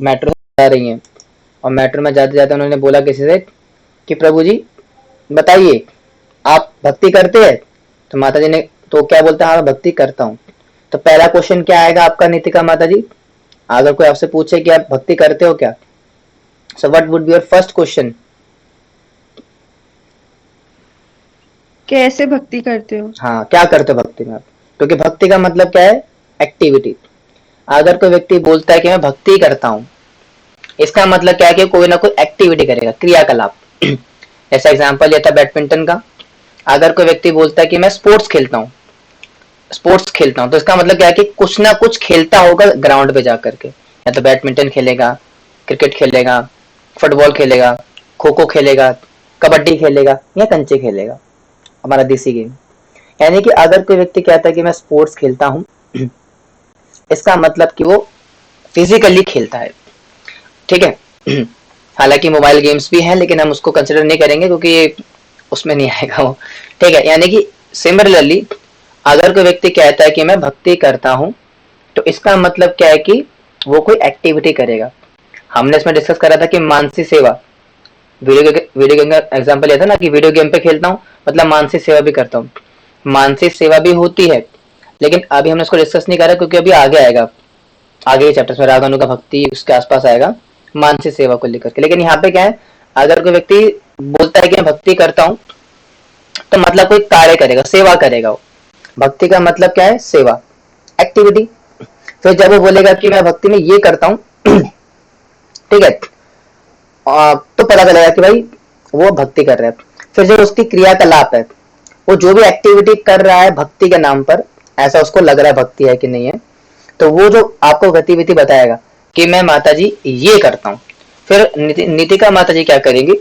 Metro जा रही हैं और मेट्रो में जाते जाते उन्होंने बोला किसी से कि प्रभु जी बताइए आप भक्ति करते हैं? तो माता जी ने तो क्या बोलता है, हाँ भक्ति करता हूँ। तो पहला क्वेश्चन क्या आएगा आपका नीतिका माता जी, अगर कोई आपसे पूछे कि आप भक्ति करते हो क्या, so what would be your first question? कैसे भक्ति करते हो? हाँ, क्या करते हो भक्ति में आप? क्योंकि भक्ति का मतलब क्या है, एक्टिविटी। अगर कोई व्यक्ति बोलता है कि मैं भक्ति करता हूँ, इसका मतलब क्या है कि कोई ना कोई एक्टिविटी करेगा, क्रियाकलाप। ऐसा एग्जांपल लिया था बैडमिंटन का। अगर कोई व्यक्ति बोलता है कि मैं स्पोर्ट्स खेलता हूँ, तो इसका मतलब क्या है कि कुछ ना कुछ खेलता होगा ग्राउंड पे जाकर के, या तो बैडमिंटन खेलेगा, क्रिकेट खेलेगा, फुटबॉल खेलेगा, खो खो खेलेगा, कबड्डी खेलेगा या कंचे खेलेगा, हमारा देसी गेम। यानी कि अगर कोई व्यक्ति कहता है कि मैं स्पोर्ट्स खेलता हूँ, इसका मतलब कि वो फिजिकली खेलता है, ठीक है। हालांकि मोबाइल गेम्स भी हैं, लेकिन हम उसको कंसिडर नहीं करेंगे क्योंकि ये उसमें नहीं आएगा वो, ठीक है। यानी कि सिमिलरली अगर कोई व्यक्ति कहता है कि मैं भक्ति करता हूँ, तो इसका मतलब क्या है कि वो कोई एक्टिविटी करेगा। हमने इसमें डिस्कस करा था कि मानसिक सेवा, वीडियो गेम का एग्जांपल लिया था ना कि वीडियो गेम पे खेलता हूँ मतलब मानसिक सेवा भी करता हूँ। मानसिक सेवा भी होती है, लेकिन अभी हमने इसको डिस्कस नहीं करा क्योंकि अभी आगे आएगा, आगे के चैप्टर्स में राग अनुगा भक्ति उसके आसपास आएगा मानसिक सेवा को लेकर के। लेकिन यहाँ पे क्या है, अगर कोई व्यक्ति बोलता है कि मैं भक्ति करता हूँ, तो मतलब कोई कार्य करेगा, सेवा करेगा वो। भक्ति का मतलब क्या है, सेवा, एक्टिविटी। फिर जब वो बोलेगा कि मैं भक्ति में ये करता हूँ, ठीक है, तो पता चलेगा कि भाई वो भक्ति कर रहा है। फिर जो उसकी क्रियाकलाप है, वो जो भी एक्टिविटी कर रहा है भक्ति के नाम पर, ऐसा उसको लग रहा है भक्ति है कि नहीं है, तो वो जो आपको गतिविधि बताएगा कि मैं माता जी ये करता हूँ। फिर नीतिका माता जी क्या करेंगी,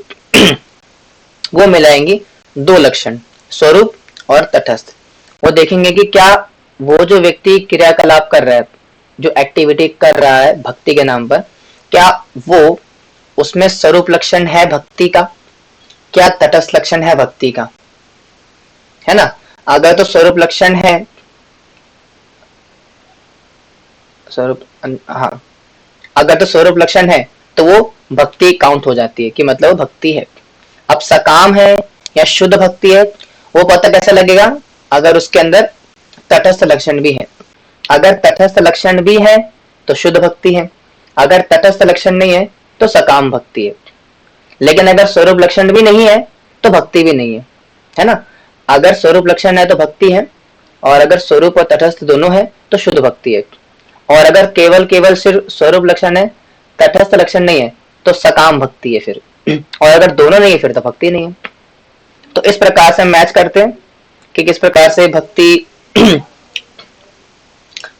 वो मिलाएंगी दो लक्षण, स्वरूप और तटस्थ। वो देखेंगे कि क्या वो जो व्यक्ति क्रियाकलाप कर रहा है, जो एक्टिविटी कर रहा है भक्ति के नाम पर, क्या वो उसमें स्वरूप लक्षण है भक्ति का, क्या तटस्थ लक्षण है भक्ति का, है ना। अगर तो स्वरूप लक्षण है, स्वरूप, हाँ, अगर तो स्वरूप लक्षण है तो वो भक्ति काउंट हो जाती है कि मतलब भक्ति है। अब सकाम है या शुद्ध भक्ति है, वो पता कैसे लगेगा, अगर उसके अंदर तटस्थ लक्षण भी है। अगर तटस्थ लक्षण भी है तो शुद्ध भक्ति है, अगर तटस्थ लक्षण नहीं है तो सकाम भक्ति है। लेकिन अगर स्वरूप लक्षण भी नहीं है तो भक्ति भी नहीं है ना। अगर स्वरूप लक्षण है तो भक्ति है, और अगर स्वरूप और तटस्थ दोनों है तो शुद्ध भक्ति है। और अगर केवल केवल सिर्फ स्वरूप लक्षण है, तटस्थ लक्षण नहीं है, तो सकाम भक्ति है फिर। और अगर दोनों नहीं है फिर तो भक्ति नहीं है। तो इस प्रकार से हम मैच करते हैं कि किस प्रकार से भक्ति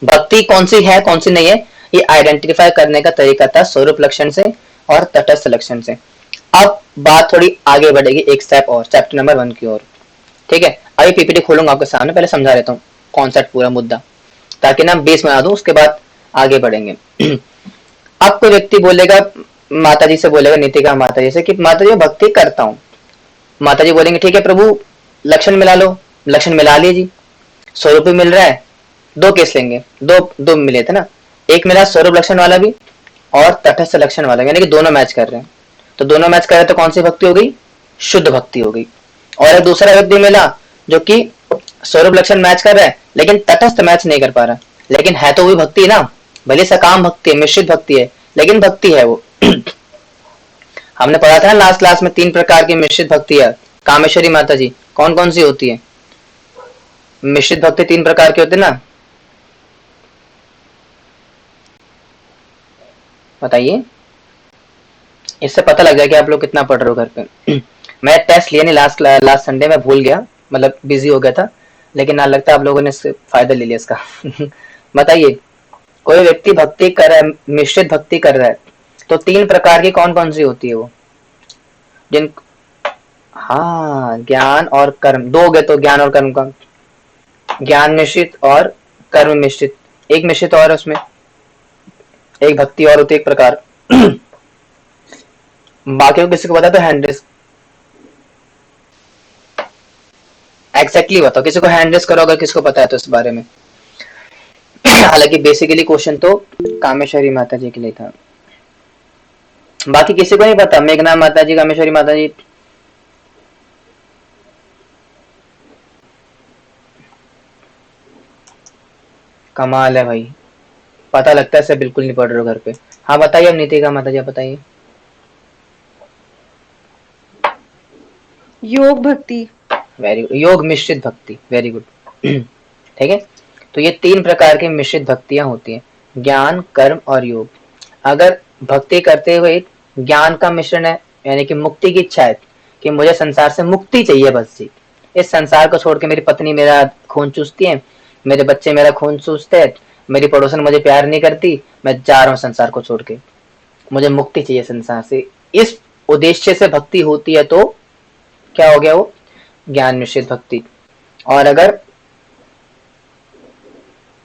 भक्ति कौन सी है कौन सी नहीं है, ये आइडेंटिफाई करने का तरीका था स्वरूप लक्षण से और तटस्थ लक्षण से। अब बात थोड़ी आगे बढ़ेगी एक स्टेप और, चैप्टर नंबर 1 की ओर, ठीक है। अभी पीपीटी खोलूंगा आपके सामने, पहले समझा देता हूँ कॉन्सेप्ट पूरा मुद्दा, ताकि ना बेस बना दूं, उसके बाद आगे बढ़ेंगे। अब कोई व्यक्ति बोलेगा, माता जी से बोलेगा, नीतिका माता जी से कि माता जी भक्ति करता हूँ। माता जी बोलेंगे ठीक है प्रभु लक्षण मिला लो, लक्षण मिला लीजिए, स्वरूप भी मिल रहा है। दो केस लेंगे, दो दो मिले थे ना, एक मिला स्वरूप लक्षण वाला भी और तटस्थ लक्षण वाला, यानी कि दोनों मैच कर रहे हैं। तो दोनों मैच कर रहे तो कौन सी भक्ति हो गई, शुद्ध भक्ति हो गई। और एक दूसरा व्यक्ति मिला जो कि स्वरूप लक्षण मैच कर रहा है लेकिन तटस्थ मैच नहीं कर पा रहा, लेकिन है तो वही भक्ति ना, भले सकाम भक्ति है, मिश्रित भक्ति है, लेकिन भक्ति है वो। हमने पढ़ा था ना लास्ट क्लास में 3 प्रकार की मिश्रित भक्ति है। कामेश्वरी माता जी कौन कौन सी होती है, मिश्रित भक्ति 3 प्रकार की होती है ना, बताइए, इससे पता लग जाए कि आप लोग कितना पढ़ रहे हो घर पे। मैं टेस्ट लिया नहीं लास्ट संडे में, भूल गया, मतलब बिजी हो गया था, लेकिन ना लगता आप लोगों ने इससे फायदा ले लिया इसका। बताइए, कोई व्यक्ति भक्ति कर रहा है, मिश्रित भक्ति कर रहा है, तो 3 प्रकार की कौन कौन सी होती है वो, जिन, हाँ, ज्ञान और कर्म, दो गए तो ज्ञान और कर्म का, ज्ञान मिश्रित और कर्म मिश्रित, एक मिश्रित और उसमें एक भक्ति और होती है एक प्रकार। बाकी को किसी को पता तो हैंड रेस, एग्जैक्टली बताओ, किसी को हैंड रेस करो अगर किसी को पता है तो इस बारे में। हालांकि बेसिकली क्वेश्चन तो कामेश्वरी माता जी के लिए था। बाकी किसी को नहीं पता? मेघना माता जी, कामेश्वरी माता जी? कमाल है भाई, पता लगता है से बिल्कुल नहीं पढ़ रहे हो घर पे। हाँ बताइए, अब नीतिका माता जी आप बताइए। योग भक्ति। वेरी गुड, योग मिश्रित भक्ति, वेरी गुड। ठीक है, तो ये 3 प्रकार की मिश्रित भक्तियां होती हैं, ज्ञान, कर्म और योग। अगर भक्ति करते हुए ज्ञान का मिश्रण है, यानी कि मुक्ति की इच्छा है कि मुझे संसार से मुक्ति चाहिए बस जी, इस संसार को छोड़ के मेरी पत्नी मेरा खून चूसती है, मेरे बच्चे मेरा खून चूसते हैं, मेरी पड़ोसन मुझे प्यार नहीं करती, मैं जा रहा हूँ संसार को छोड़ के, मुझे मुक्ति चाहिए संसार से, इस उद्देश्य से भक्ति होती है तो क्या हो गया वो? ज्ञान मिश्रित भक्ति। और अगर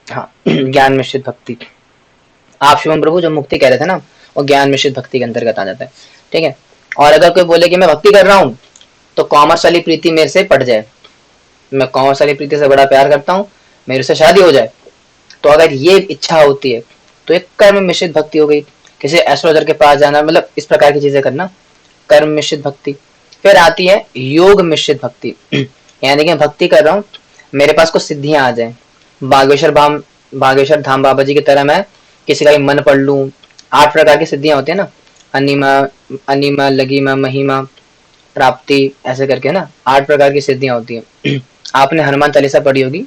हाँ ज्ञान मिश्रित भक्ति, आप शिवम प्रभु जो मुक्ति कह रहे थे ना, वो ज्ञान मिश्रित भक्ति के अंतर्गत आ जाता है। ठीक है, और अगर कोई बोले कि मैं भक्ति कर रहा हूँ तो कॉमर्स वाली प्रीति मेरे से पट जाए, मैं कॉमर्स वाली प्रीति से बड़ा प्यार करता हूँ, मेरे से शादी हो जाए, तो अगर ये इच्छा होती है तो एक कर्म मिश्रित भक्ति हो गई, किसी एस्ट्रोलॉजर के पास जाना, मतलब इस प्रकार की चीजें करना, कर्म मिश्रित भक्ति। फिर आती है योग मिश्रित भक्ति, यानी कि भक्ति कर रहा हूँ, मेरे पास कुछ सिद्धियां आ जाए, बागेश्वर धाम बाबा जी की तरह मैं किसी का भी मन पढ़ लूं। 8 प्रकार की सिद्धियां होती है ना, अनिमा, अनिमा, लघिमा, महिमा, प्राप्ति, ऐसे करके ना 8 प्रकार की सिद्धियां होती है। आपने हनुमान चालीसा पढ़ी होगी,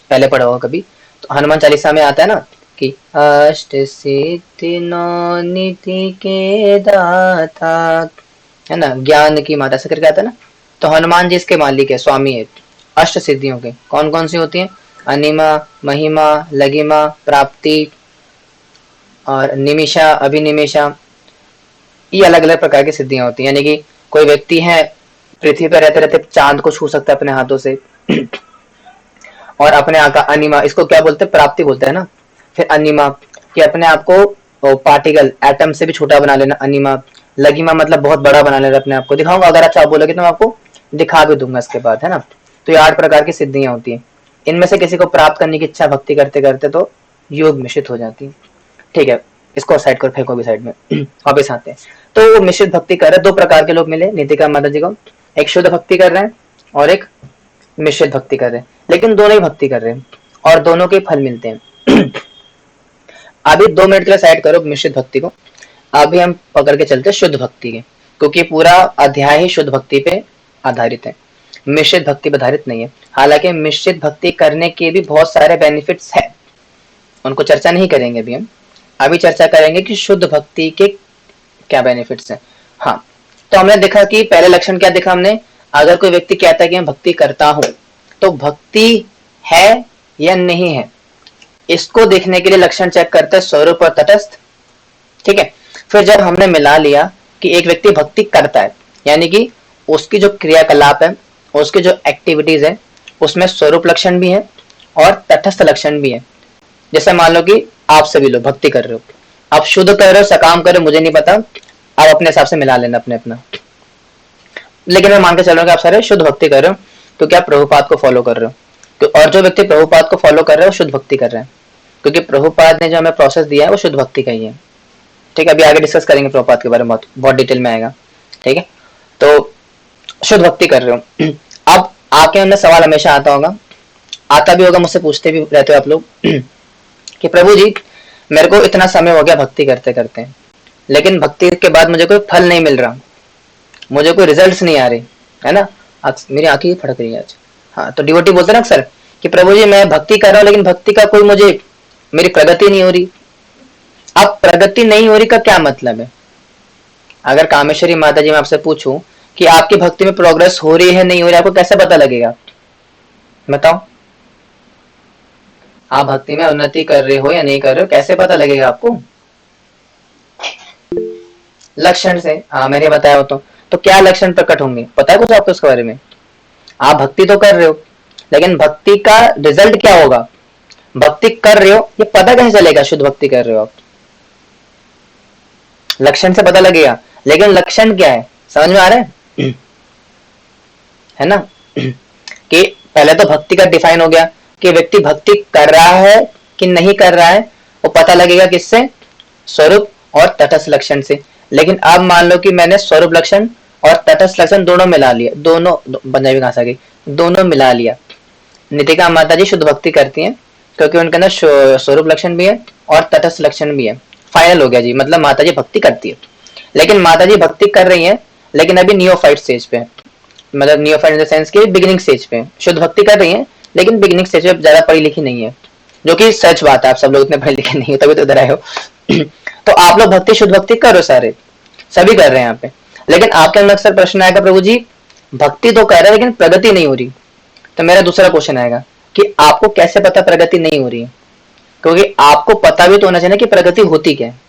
पहले पढ़ा होगा कभी, तो हनुमान चालीसा में आता है ना कि अष्ट सिद्धि नौ निधि के दाता, है ना, ज्ञान की माता, ऐसे करके आता है ना। तो हनुमान जी इसके मालिक है, स्वामी है अष्ट सिद्धियों के। कौन कौन सी होती हैं? अनिमा, महिमा, लघिमा, प्राप्ति और निमिषा, अभिनिमिषा, ये अलग अलग प्रकार की सिद्धियां होती हैं। यानी कि कोई व्यक्ति है पृथ्वी पर रहते रहते चांद को छू सकता है अपने हाथों से, और अपने आप का अनिमा, इसको क्या बोलते हैं? प्राप्ति बोलते हैं ना। फिर अनिमा कि अपने आप को पार्टिकल एटम से भी छोटा बना लेना, अनिमा। लघिमा मतलब बहुत बड़ा बना लेना अपने आप को, दिखाऊंगा अगर अच्छा आप बोलोगे तो मैं आपको दिखा भी दूंगा इसके बाद, है ना। तो ये 8 प्रकार की सिद्धियां होती हैं, इनमें से किसी को प्राप्त करने की इच्छा भक्ति करते करते तो योग मिश्रित हो जाती है। ठीक है, इसको साइड कर फेंको भी साइड में। वापिस आते हैं, तो वो मिश्रित भक्ति कर रहे, 2 प्रकार के लोग मिले नीतिका माता जी को, एक शुद्ध भक्ति कर रहे हैं और एक मिश्रित भक्ति कर रहे हैं, लेकिन दोनों ही भक्ति कर रहे हैं और दोनों के फल मिलते हैं। अभी 2 मिनट के लिए साइड करो मिश्रित भक्ति को, अभी हम पकड़ के चलते शुद्ध भक्ति के, क्योंकि पूरा अध्याय ही शुद्ध भक्ति पे आधारित है, मिश्रित भक्ति पर आधारित नहीं है। हालांकि मिश्रित भक्ति करने के भी बहुत सारे बेनिफिट्स है, उनको चर्चा नहीं करेंगे अभी हम, अभी चर्चा करेंगे कि शुद्ध भक्ति के क्या बेनिफिट्स हैं। हाँ, तो हमने देखा कि पहले लक्षण क्या देखा हमने, अगर कोई व्यक्ति कहता है कि मैं भक्ति करता हूं, तो भक्ति है या नहीं है, इसको देखने के लिए लक्षण चेक करते हैं, स्वरूप और तटस्थ। ठीक है, फिर जब हमने मिला लिया कि एक व्यक्ति भक्ति करता है, यानी कि उसकी जो क्रियाकलाप है, उसकी जो एक्टिविटीज है, उसमें स्वरूप लक्षण भी है और तटस्थ लक्षण भी है। जैसे मान लो कि आप सभी लोग भक्ति कर रहे हो, आप शुद्ध कर रहे हो, सकाम कर रहे हो, मुझे नहीं पता, आप अपने हिसाब से मिला लेना अपने अपना, लेकिन मैं मान के चल रहा हूँ कि आप सारे शुद्ध भक्ति कर रहे हो क्योंकि आप प्रभुपाद को फॉलो कर रहे हो। और जो व्यक्ति प्रभुपाद को फॉलो कर रहे हो शुद्ध भक्ति कर रहे हैं, क्योंकि प्रभुपाद ने जो हमें प्रोसेस दिया है वो शुद्ध भक्ति का ही है। ठीक है, अभी आगे डिस्कस करेंगे प्रभुपाद के बारे में, बहुत बहुत डिटेल में आएगा। ठीक है, तो शुद्ध भक्ति कर रहे हो। अब आपके अंदर सवाल हमेशा आता होगा, आता भी होगा, मुझसे पूछते भी रहते हो आप लोग कि प्रभु जी मेरे को इतना समय हो गया भक्ति करते करते, लेकिन भक्ति के बाद मुझे कोई फल नहीं मिल रहा, मुझे कोई रिजल्ट्स नहीं आ रहे, है ना। मेरी आंखें ही फड़क रही है आज। हाँ, तो डिवोटी बोलते ना अक्सर कि प्रभु जी मैं भक्ति कर रहा हूँ लेकिन भक्ति का कोई मुझे, मेरी प्रगति नहीं हो रही। अब प्रगति नहीं हो रही का क्या मतलब है? अगर कामेश्वरी माता जी मैं आपसे पूछूं कि आपकी भक्ति में प्रोग्रेस हो रही है नहीं हो रही, आपको कैसे पता लगेगा? बताओ, आप भक्ति में उन्नति कर रहे हो या नहीं कर रहे हो, कैसे पता लगेगा आपको? लक्षण से। हाँ, मैंने बताया हो तो क्या लक्षण प्रकट होंगे, पता है कुछ आपको उसके बारे में? आप भक्ति तो कर रहे हो, लेकिन भक्ति का रिजल्ट क्या होगा? भक्ति कर रहे हो ये पता कैसे चलेगा शुद्ध भक्ति कर रहे हो आप? लक्षण से पता लगेगा, लेकिन लक्षण क्या है समझ में आ रहा है? है ना, कि पहले तो भक्ति का डिफाइन हो गया कि व्यक्ति भक्ति कर रहा है कि नहीं कर रहा है, वो पता लगेगा किससे? स्वरूप और तटस्थ लक्षण से। लेकिन अब मान लो कि मैंने स्वरूप लक्षण और तटस्थ लक्षण दोनों मिला लिया, दोनों पंजाबी कहाँ से आ गई, दोनों मिला लिया। नितिका माता जी शुद्ध भक्ति करती हैं क्योंकि उनके अंदर स्वरूप लक्षण भी है और तटस्थ लक्षण भी है। फाइनल हो गया जी, मतलब माता जी भक्ति करती है। लेकिन माता जी भक्ति कर रही हैं लेकिन अभी नियोफाइट स्टेज पे है, मतलब नियोफाइट इन द सेंस की बिगिनिंग स्टेज पे। शुद्ध भक्ति कर रही हैं लेकिन बिगिनिंग स्टेज पे, ज्यादा पढ़ी लिखी नहीं है, जो कि सच बात है। आप सब लोग इतने पढ़े लिखे नहीं हो तभी तो इधर आए हो। तो आप लोग भक्ति शुद्ध भक्ति करो, सारे सभी कर रहे हैं यहाँ पे। लेकिन आपके अंदर अक्सर प्रश्न आएगा, प्रभु जी भक्ति तो कर रहे हैं लेकिन प्रगति नहीं हो रही। तो मेरा दूसरा क्वेश्चन आएगा कि आपको कैसे पता प्रगति नहीं हो रही है? क्योंकि आपको पता भी तो होना चाहिए कि प्रगति होती क्या है।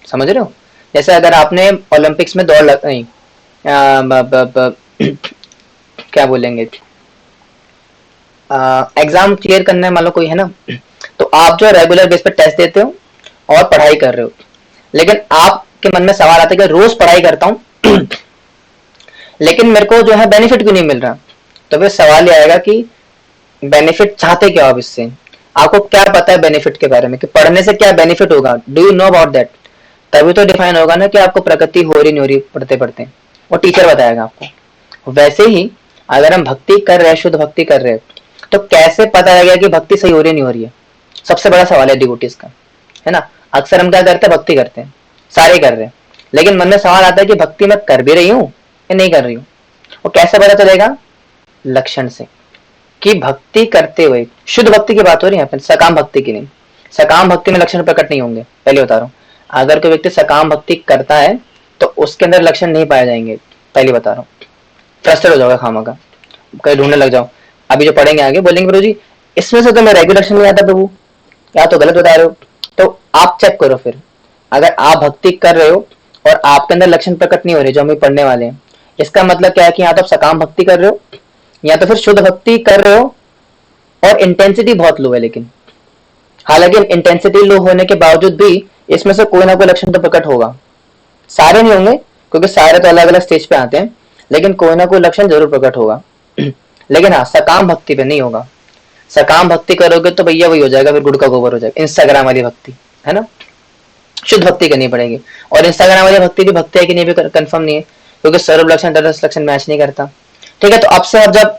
समझ रहे हो? जैसे अगर आपने ओलंपिक्स में दौड़ नहीं क्या बोलेंगे, एग्जाम क्लियर करने मान लो कोई है ना, तो आप जो रेगुलर बेस पे टेस्ट देते हो और पढ़ाई कर रहे हो, लेकिन आपके मन में सवाल आता है कि रोज पढ़ाई करता हूँ लेकिन मेरे को जो है बेनिफिट क्यों नहीं मिल रहा। तो फिर सवाल ये आएगा कि बेनिफिट चाहते क्या आप इससे, आपको क्या पता है बेनिफिट के बारे में, कि पढ़ने से क्या बेनिफिट होगा, do you know about that? तभी तो डिफाइन होगा ना कि आपको प्रगति हो रही नहीं हो रही पढ़ते पढ़ते, वो टीचर बताएगा आपको। वैसे ही अगर हम भक्ति कर रहे हैं, शुद्ध भक्ति कर रहे हैं, तो कैसे पता लगेगा कि भक्ति सही हो रही नहीं हो रही है? सबसे बड़ा सवाल है डिवोटीज का, है ना। अक्सर हम क्या करते हैं, भक्ति करते हैं, सारे कर रहे हैं, लेकिन मन में सवाल आता है कि भक्ति मैं कर भी रही हूँ या नहीं कर रही हूँ। वो कैसे पता चलेगा? लक्षण से, कि भक्ति करते हुए, शुद्ध भक्ति की बात हो रही है यहाँ पे, सकाम भक्ति की नहीं। सकाम भक्ति में लक्षण प्रकट नहीं होंगे, पहले बता रहा हूँ। अगर कोई व्यक्ति सकाम भक्ति करता है तो उसके अंदर लक्षण नहीं पाए जाएंगे, पहले बता रहा हूँ। फ्रस्ट्रेट हो जाओगे खामा का, कहीं ढूंढने लग जाओ। अभी जो पढ़ेंगे आगे बोलेंगे प्रभु जी इसमें से तो मेरा रेगुलर लक्षण नहीं आता प्रभु, या तो गलत बता रहे हो। तो आप चेक करो फिर, अगर आप भक्ति कर रहे हो और आपके अंदर लक्षण प्रकट नहीं हो रहे जो हम पढ़ने वाले हैं, इसका मतलब क्या है कि या तो आप सकाम भक्ति कर रहे हो या तो फिर शुद्ध भक्ति कर रहे हो और इंटेंसिटी बहुत लो है। लेकिन हालांकि इंटेंसिटी लो होने के बावजूद भी इसमें से कोई ना कोई लक्षण तो प्रकट होगा, सारे नहीं होंगे क्योंकि सारे तो अलग अलग स्टेज पे आते हैं, लेकिन कोई ना कोई लक्षण जरूर प्रकट होगा। लेकिन हाँ, सकाम भक्ति पे नहीं होगा। सकाम भक्ति करोगे तो भैया वही हो जाएगा, फिर गुड़ का गोबर हो जाएगा, इंस्टाग्राम वाली भक्ति, है ना। शुद्ध भक्ति करनी पड़ेगी। और इंस्टाग्राम वाली भक्ति भी भक्ति है कि नहीं भी कंफर्म नहीं है, क्योंकि सर्व लक्षण तटस्थ लक्षण मैच नहीं करता। ठीक है, तो अब से अब जब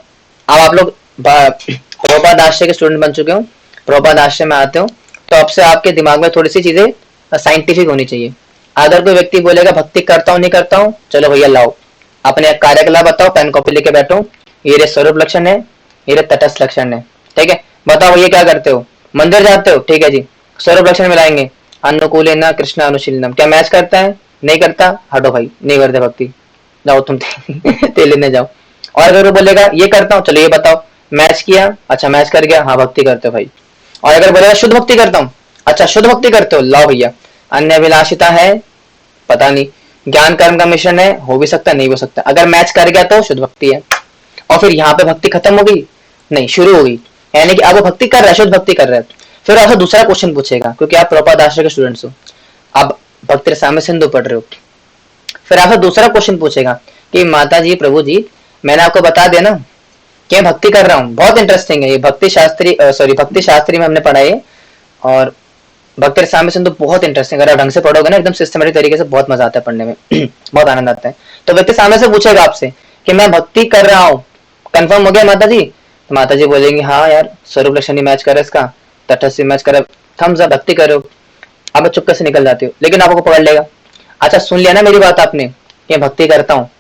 अब आप लोग प्रभुपाद आश्रय के स्टूडेंट बन चुके हो, प्रभुपाद आश्रय में आते हो, तो अब से आपके दिमाग में थोड़ी सी चीजें साइंटिफिक होनी चाहिए। अगर कोई व्यक्ति बोलेगा भक्ति करता हूँ नहीं करता हूँ, चलो भैया लाओ अपने कार्यकलाप बताओ, पेन कॉपी लेके बैठो, ये रे स्वरूप लक्षण है, ये रे तटस्थ लक्षण है। ठीक है, बताओ भैया क्या करते हो, मंदिर जाते हो, ठीक है जी, स्वरूप लक्षण मिलाएंगे, अनुकूलेन कृष्ण अनुशीलनम, क्या मैच करता है? नहीं करता, हटो भाई, नहीं करते भक्ति, जाओ तुम तेल लेने जाओ। और अगर वो बोलेगा ये करता हूँ, चलो ये बताओ, मैच किया, अच्छा मैच कर गया, हाँ भक्ति करते हो भाई। और अगर बोलेगा शुद्ध भक्ति करता हूँ, अच्छा शुद्ध भक्ति करते हो, लाओ भैया, अन्य अभिलाषिता है, पता नहीं, ज्ञान कर्म का मिश्रण है, हो भी सकता नहीं हो सकता, अगर मैच कर गया तो शुद्ध भक्ति है। और फिर यहाँ पे भक्ति खत्म हो गई? नहीं, शुरू हो गई, यानी कि आप वो भक्ति कर रहे हैं, शुद्ध भक्ति कर रहे हैं। फिर आपसे दूसरा क्वेश्चन पूछेगा, क्योंकि आप प्रभुपाद आश्रय के स्टूडेंट्स हो, आप भक्ति रसामृत सिंधु पढ़ रहे हो। फिर आपसे दूसरा क्वेश्चन पूछेगा कि माता जी प्रभु जी मैंने आपको बता दिया ना कि मैं भक्ति कर रहा हूँ, बहुत इंटरेस्टिंग है ये, भक्ति शास्त्री भक्ति शास्त्री में हमने पढ़ा है, और भक्ति रसामृत सिंधु बहुत इंटरेस्टिंग, अगर आप ढंग से पढ़ोगे ना एकदम सिस्टमेटिक तरीके से, बहुत मजा आता है पढ़ने में बहुत आनंद आता है। तो व्यक्ति सामने से पूछेगा आपसे कि मैं भक्ति कर रहा हूँ, कंफर्म हो गया माता जी? तो माता जी बोलेंगे हाँ यार, स्वरूप लक्षण ही मैच कर रहा है इसका, तटस्थ मैच कर, थम्स अप, भक्ति करो। आप चुपके से निकल जाते हो, लेकिन आपको पकड़ लेगा। अच्छा सुन लिया ना मेरी बात आपने कि भक्ति करता हूँ,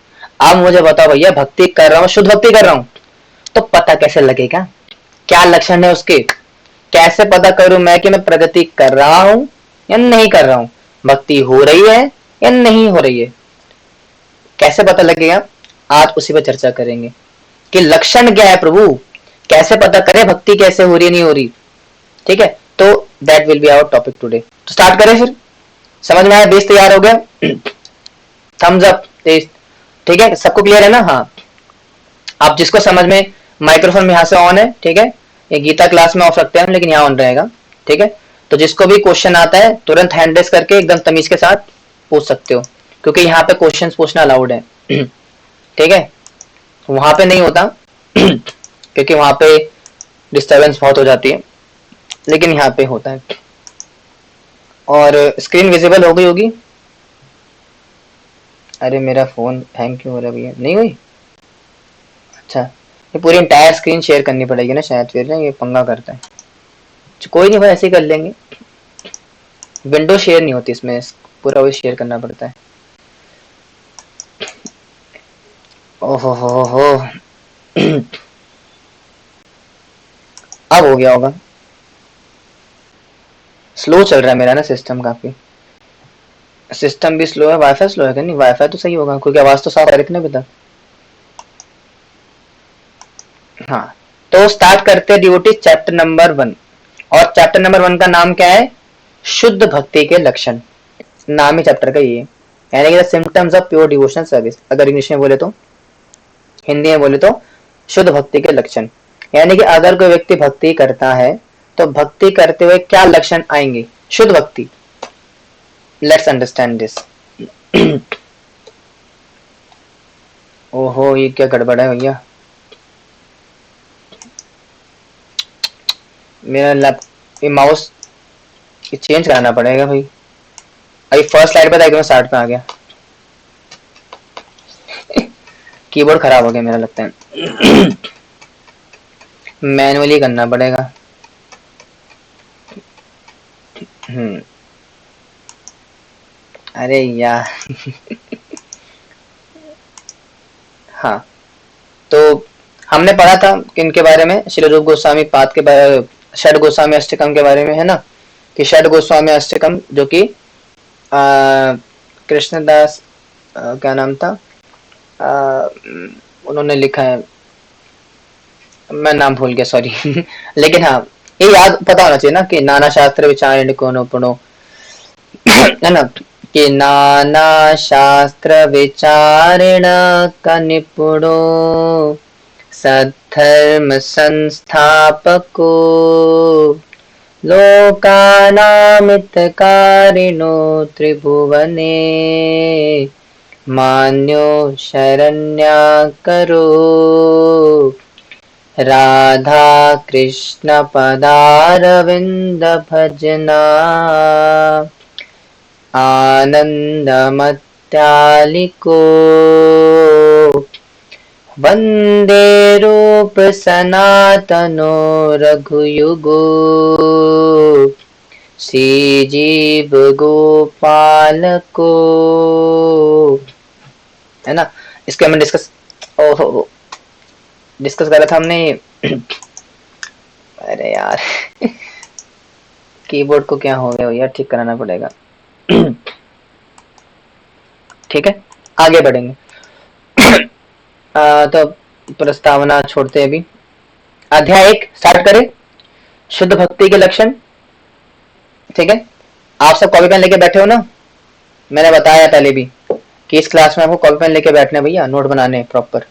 अब मुझे बताओ भैया भक्ति कर रहा हूँ, शुद्ध भक्ति कर रहा हूँ, तो पता कैसे लगेगा, क्या लक्षण है उसके, कैसे पता करूं मैं कि मैं प्रगति कर रहा हूं या नहीं कर रहा हूं, भक्ति हो रही है या नहीं हो रही है, कैसे पता लगेगा? आज उसी पर चर्चा करेंगे कि लक्षण क्या है प्रभु, कैसे पता करें भक्ति कैसे हो रही है नहीं हो रही। ठीक है, तो that will be our topic today. तो स्टार्ट करें फिर, समझ में आया? बेस तैयार हो गया? थम्स अप तेज। ठीक है, सबको क्लियर है ना? हाँ, आप जिसको समझ में, माइक्रोफोन में यहाँ से ऑन है, ठीक है, ये गीता क्लास में ऑफ रखते हैं हम, लेकिन यहाँ ऑन रहेगा। ठीक है, तो जिसको भी क्वेश्चन आता है तुरंत हैंड रेस करके एकदम तमीज के साथ पूछ सकते हो, क्योंकि यहाँ पे क्वेश्चंस पूछना अलाउड है। ठीक है, वहां पे नहीं होता क्योंकि वहां पे डिस्टरबेंस बहुत हो जाती है, लेकिन यहाँ पे होता है। और स्क्रीन विजिबल हो गई होगी? अरे मेरा फोन हैंग क्यों हो रहा है भैया? नहीं हुई? अच्छा, ये पूरी इंटायर स्क्रीन शेयर करनी पड़ेगी ना शायद, फिर ना ये पंगा करता है। कोई नहीं भाई, ऐसे ही कर लेंगे। विंडो शेयर नहीं होती इसमें, पूरा वही शेयर करना पड़ता है। ओहो हो। अब हो गया होगा। स्लो चल रहा है मेरा ना सिस्टम काफी। सिस्टम भी स्लो है, वाईफाई स्लो है क्या? नहीं, वाईफाई तो सही होगा क्योंकि आवाज तो साफ आ रही थी ना अभी तक। हाँ, तो स्टार्ट करते हैं डिवोटी चैप्टर नंबर 1। और चैप्टर नंबर 1 का नाम क्या है? शुद्ध भक्ति के लक्षण। नाम ही चैप्टर का ये है, यानी कि symptoms of pure devotional service, अगर इंग्लिश में बोले तो। हिंदी में बोले तो शुद्ध भक्ति के लक्षण, यानी कि अगर कोई व्यक्ति भक्ति करता है तो भक्ति करते हुए क्या लक्षण आएंगे? शुद्ध भक्ति। Let's understand this. ओहो, ये क्या गड़बड़ है भैया? मेरा लैप ये माउस ये चेंज कराना पड़ेगा भाई। अभी फर्स्ट स्लाइड पे था, एकदम स्टार्ट पे आ गया। कीबोर्ड खराब हो गया मेरा लगता है। मैनुअली करना पड़ेगा। अरे यार। हाँ, तो हमने पढ़ा था किनके बारे में? श्री रूप गोस्वामी पाद के बारे, षड गोस्वामी अष्टकम के बारे में, है ना? कि षड गोस्वामी अष्टकम जो कि कृष्णदास क्या नाम था, उन्होंने लिखा है, मैं नाम भूल गया, सॉरी। लेकिन हाँ, ये याद पता होना चाहिए ना कि नाना शास्त्र विचारण कोनो पुनो, है ना? कि नाना शास्त्र विचारण का निपुणो सद्धर्म संस्थापको लोकानामितकारिणो त्रिभुवने मान्यो शरण्याकरो राधा कृष्ण पदारविंद भजना आनंदमत्यालिको वंदे रूप सनातनो रघुयुगो श्रीजीव गोपाल को, है ना? इसके हम डिस्कस कर रहा था हमने। अरे यार, कीबोर्ड को क्या हो गया यार, ठीक कराना पड़ेगा। ठीक है, आगे बढ़ेंगे। तो प्रस्तावना छोड़ते हैं अभी। अध्याय 1 स्टार्ट करें। शुद्ध भक्ति के लक्षण। ठीक है, आप सब कॉपी पेन लेके बैठे हो ना? मैंने बताया पहले भी कि इस क्लास में आपको कॉपी पेन लेके बैठना भैया, नोट बनाने प्रॉपर।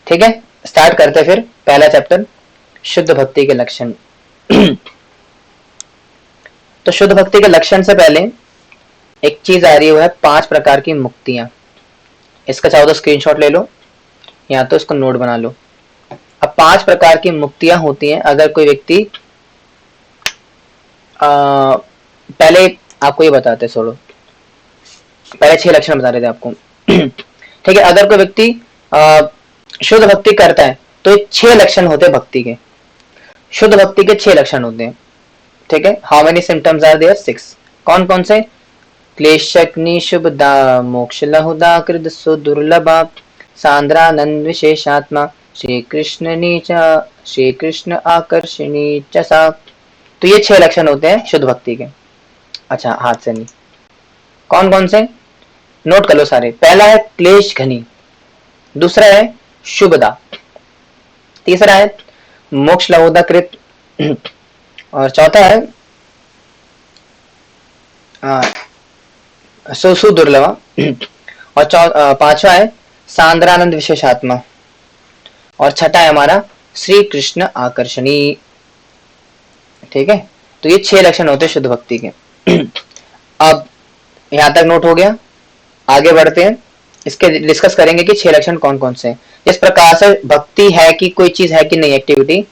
ठीक है, स्टार्ट करते फिर पहला चैप्टर, शुद्ध भक्ति के लक्षण। तो शुद्ध भक्ति के लक्षण से पहले एक चीज आ रही है, वो है 5 प्रकार की मुक्तियां। इसका चाहो तो स्क्रीनशॉट ले लो या तो इसको नोट बना लो। अब 5 प्रकार की मुक्तियां होती हैं अगर कोई व्यक्ति पहले आपको ये बताते, छोड़ो, पहले 6 लक्षण बता रहे थे आपको। ठीक है, अगर कोई व्यक्ति शुद्ध भक्ति करता है तो 6 लक्षण होते हैं भक्ति के। शुद्ध भक्ति के 6 लक्षण होते हैं। ठीक है, how many symptoms are there? 6। कौन कौन से? क्लेशग्नि शुभदा मोक्ष लहुदा कृद सुदुर्लभा सांद्रानंद विशेषात्मा श्री कृष्ण नीचा श्री कृष्ण आकर्षणी चसा। तो ये 6 लक्षण होते हैं शुद्ध भक्ति के। अच्छा, हाथ से नहीं, कौन कौन से? नोट कर लो सारे। पहला है क्लेश घनी, दूसरा है शुभदा, तीसरा है मोक्ष लहुदा कृत, और चौथा है सुदुर्लभा, और पांचवा है सांद्रानंद विशेषात्मा, और छठा है हमारा श्री कृष्ण आकर्षणी। ठीक है, तो ये 6 लक्षण होते हैं शुद्ध भक्ति के। अब यहां तक नोट हो गया, आगे बढ़ते हैं, इसके डिस्कस करेंगे कि 6 लक्षण कौन कौन से हैं। जिस प्रकार से भक्ति है कि कोई चीज है कि नहीं, एक्टिविटी,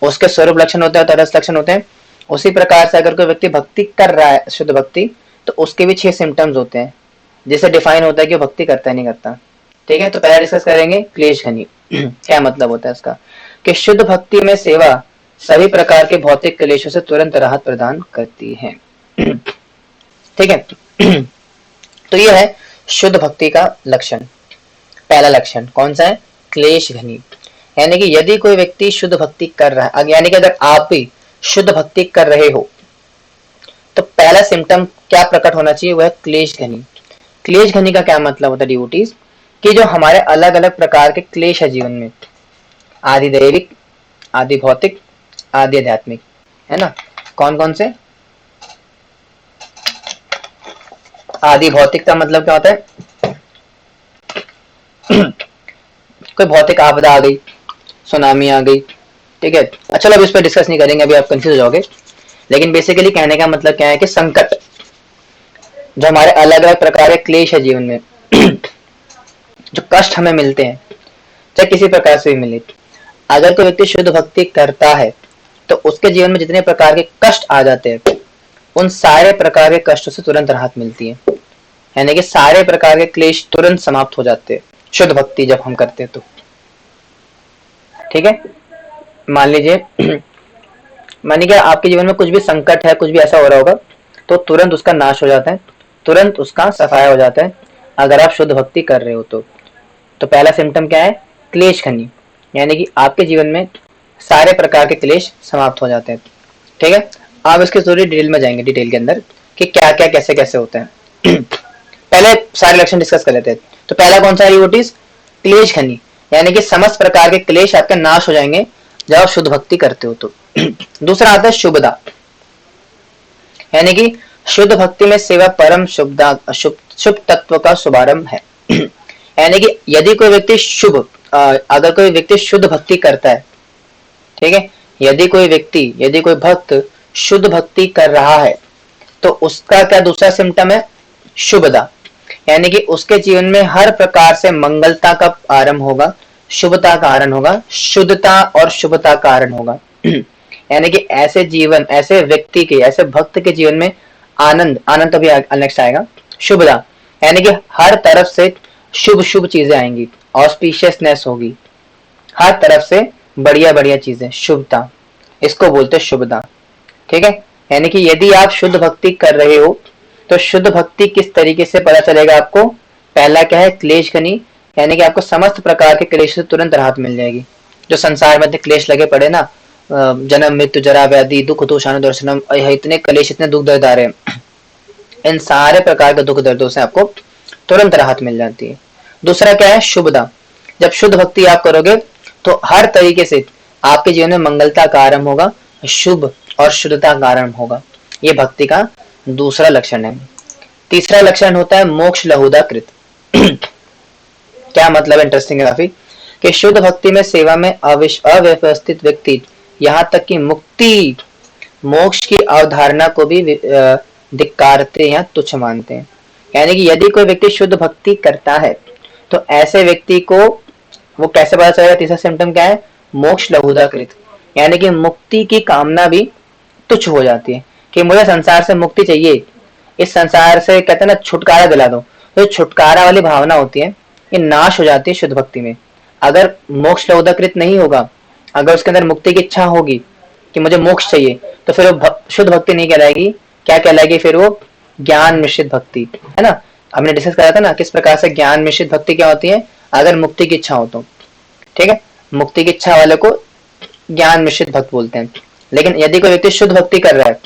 उसके स्वरूप लक्षण होते हैं, तरस लक्षण होते हैं। उसी प्रकार से अगर कोई व्यक्ति भक्ति कर रहा है शुद्ध भक्ति, तो उसके भी 6 सिम्टम्स होते हैं। जिससे डिफाइन होता है कि वो भक्ति करता है नहीं करता। ठीक है, तो पहले डिस्कस करेंगे क्लेश घनी। क्या मतलब होता है इसका, कि शुद्ध भक्ति में सेवा सभी प्रकार के भौतिक क्लेशों से तुरंत राहत प्रदान करती है। ठीक है। तो यह है शुद्ध भक्ति का लक्षण। पहला लक्षण कौन सा है, क्लेश घनी। यानी कि यदि कोई व्यक्ति शुद्ध भक्ति कर रहा है, यानी कि अगर आप भी शुद्ध भक्ति कर रहे हो तो पहला सिम्टम क्या प्रकट होना चाहिए, वह क्लेश घनी। क्लेश घनी का क्या मतलब होता है डिवोटीज, कि जो हमारे अलग अलग प्रकार के क्लेश है जीवन में, आदि दैविक, आदि भौतिक, आदि आध्यात्मिक, है ना। कौन कौन से, आदि भौतिक का मतलब क्या होता है, कोई भौतिक आपदा आ गई, सुनामी आ गई, ठीक है। चलो अब इस पर डिस्कस नहीं करेंगे, अभी आप कंफ्यूज हो जाओगे। लेकिन बेसिकली कहने का मतलब क्या है कि संकट, जो हमारे अलग अलग प्रकार के क्लेश है जीवन में, जो कष्ट हमें मिलते हैं, चाहे किसी प्रकार से भी मिले, अगर कोई व्यक्ति शुद्ध भक्ति करता है तो उसके जीवन में जितने प्रकार के कष्ट आ जाते हैं, उन सारे प्रकार के कष्टों से तुरंत राहत मिलती है। यानी कि सारे प्रकार के क्लेश तुरंत समाप्त हो जाते हैं शुद्ध भक्ति जब हम करते हैं तो। ठीक है, मान लीजिए मानिए आपके जीवन में कुछ भी संकट है, कुछ भी ऐसा हो रहा होगा, तो तुरंत उसका नाश हो जाता है, तुरंत उसका सफाया हो जाता है अगर आप शुद्ध भक्ति कर रहे हो तो पहला सिम्टम क्या है, क्लेश खनी, यानी कि आपके जीवन में सारे प्रकार के क्लेश समाप्त हो जाते हैं। ठीक है, आप इसके थोड़ी डिटेल में जाएंगे, डिटेल के अंदर कि क्या क्या कैसे कैसे होता है। पहले सारे लक्षण डिस्कस कर लेते हैं। तो पहला कौन सा है डिवोटीज, क्लेश खनी, यानी कि समस्त प्रकार के क्लेश आपके नाश हो जाएंगे जब आप शुद्ध भक्ति करते हो तो। दूसरा आता है शुभदा, यानी कि शुद्ध भक्ति में सेवा परम शुभ तत्व का शुभारंभ है। यानी कि यदि कोई व्यक्ति अगर कोई व्यक्ति शुद्ध भक्ति करता है, ठीक है, यदि कोई भक्त शुद्ध भक्ति कर रहा है तो उसका क्या दूसरा सिम्टम है, शुभदा, यानी कि उसके जीवन में हर प्रकार से मंगलता का आरंभ होगा, शुभता का कारण होगा, शुद्धता और शुभता का कारण होगा। यानी कि ऐसे व्यक्ति के, ऐसे भक्त के जीवन में आनंद अभी नेक्स्ट आएगा, शुभदा, यानी कि हर तरफ से शुभ शुभ चीजें आएंगी, ऑस्पिशियसनेस होगी, हर तरफ से बढ़िया बढ़िया चीजें, शुभता, इसको बोलते हैं शुभदा। ठीक है, यानी कि यदि आप शुद्ध भक्ति कर रहे हो तो शुद्ध भक्ति किस तरीके से पता चलेगा आपको, पहला क्या है, क्लेश खनी, यानी कि आपको समस्त प्रकार के क्लेश से तुरंत राहत मिल जाएगी। जो संसार में क्लेश लगे पड़े ना, जन्म मृत्यु जरा व्याधि दुख दोषानुदर्शनम, इतने क्लेश, इतने दुख दर्द आ रहे हैं, इन सारे प्रकार के दुख दर्दों से आपको तुरंत राहत मिल जाती है। दूसरा क्या है, शुभदा, जब शुद्ध भक्ति आप करोगे तो हर तरीके से आपके जीवन में मंगलता का आरंभ होगा, शुभ और शुद्धता का आरंभ होगा। ये भक्ति का दूसरा लक्षण है। तीसरा लक्षण होता है मोक्ष लहुदा कृत। क्या मतलब, इंटरेस्टिंग है काफी, कि शुद्ध भक्ति में सेवा में अव्यवस्थित व्यक्ति यहाँ तक कि मुक्ति मोक्ष की अवधारणा को भी धिक्कारते या तुच्छ मानते हैं। यानी कि यदि कोई व्यक्ति शुद्ध भक्ति करता है तो ऐसे व्यक्ति को वो कैसे पता चलेगा, तीसरा सिम्टम क्या है, मोक्ष लहुदा कृत, यानी कि मुक्ति की कामना भी तुच्छ हो जाती है, कि मुझे संसार से मुक्ति चाहिए, इस संसार से कहते हैं ना छुटकारा दिला दो, तो छुटकारा वाली भावना होती है, ये नाश हो जाती है शुद्ध भक्ति में। अगर मोक्ष लहुदाकृत नहीं होगा, अगर उसके अंदर मुक्ति की इच्छा होगी कि मुझे मोक्ष चाहिए, तो फिर वो शुद्ध भक्ति नहीं कहलाएगी, क्या कहलाएगी, फिर वो ज्ञान मिश्रित भक्ति, है ना। हमने डिस्कस करा था ना किस प्रकार से ज्ञान मिश्रित भक्ति क्या होती है, अगर मुक्ति की इच्छा हो तो। ठीक है, मुक्ति की इच्छा वाले को ज्ञान मिश्रित भक्त बोलते हैं। लेकिन यदि कोई व्यक्ति शुद्ध भक्ति कर रहा है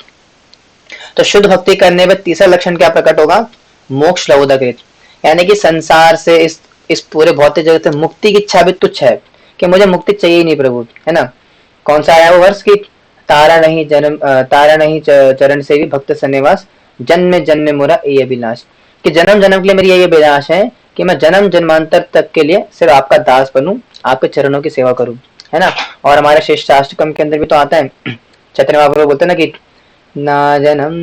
तो शुद्ध भक्ति करने में तीसरा लक्षण क्या प्रकट होगा, मोक्ष लहुदाकृत, यानी कि संसार से इस पूरे भौतिक जगत से मुक्ति की इच्छा भी तुच्छ है, कि मुझे मुक्ति चाहिए नहीं प्रभु, है ना। कौन सा आया वो वर्ष की, तारा नहीं चरण से भी भक्त सन्निवास, जन्म जन्म मोरा ये अभिलाष, कि जन्म जन्म के लिए मेरी ये अभिलाष है कि मैं जन्म जन्मांतर तक के लिए सिर्फ आपका दास बनूं, आपके चरणों की सेवा करूं, है ना। और हमारे शिष्टाष्टकम के अंदर भी तो आता है, चैतन्य महाप्रभु बोलते हैं ना कि ना जन्म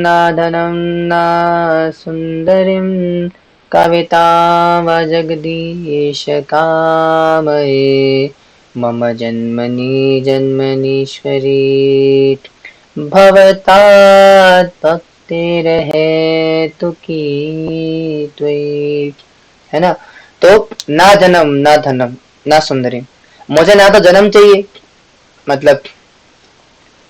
ना धनम ना सुंदरिम कविता व जगदीश कामये मम जन्मनि जन्मनीश्वरी भवतात् भक्तिर्हेतु की त्वयि, है ना। तो ना जन्म ना धनम ना सुंदरी, मुझे ना तो जन्म चाहिए, मतलब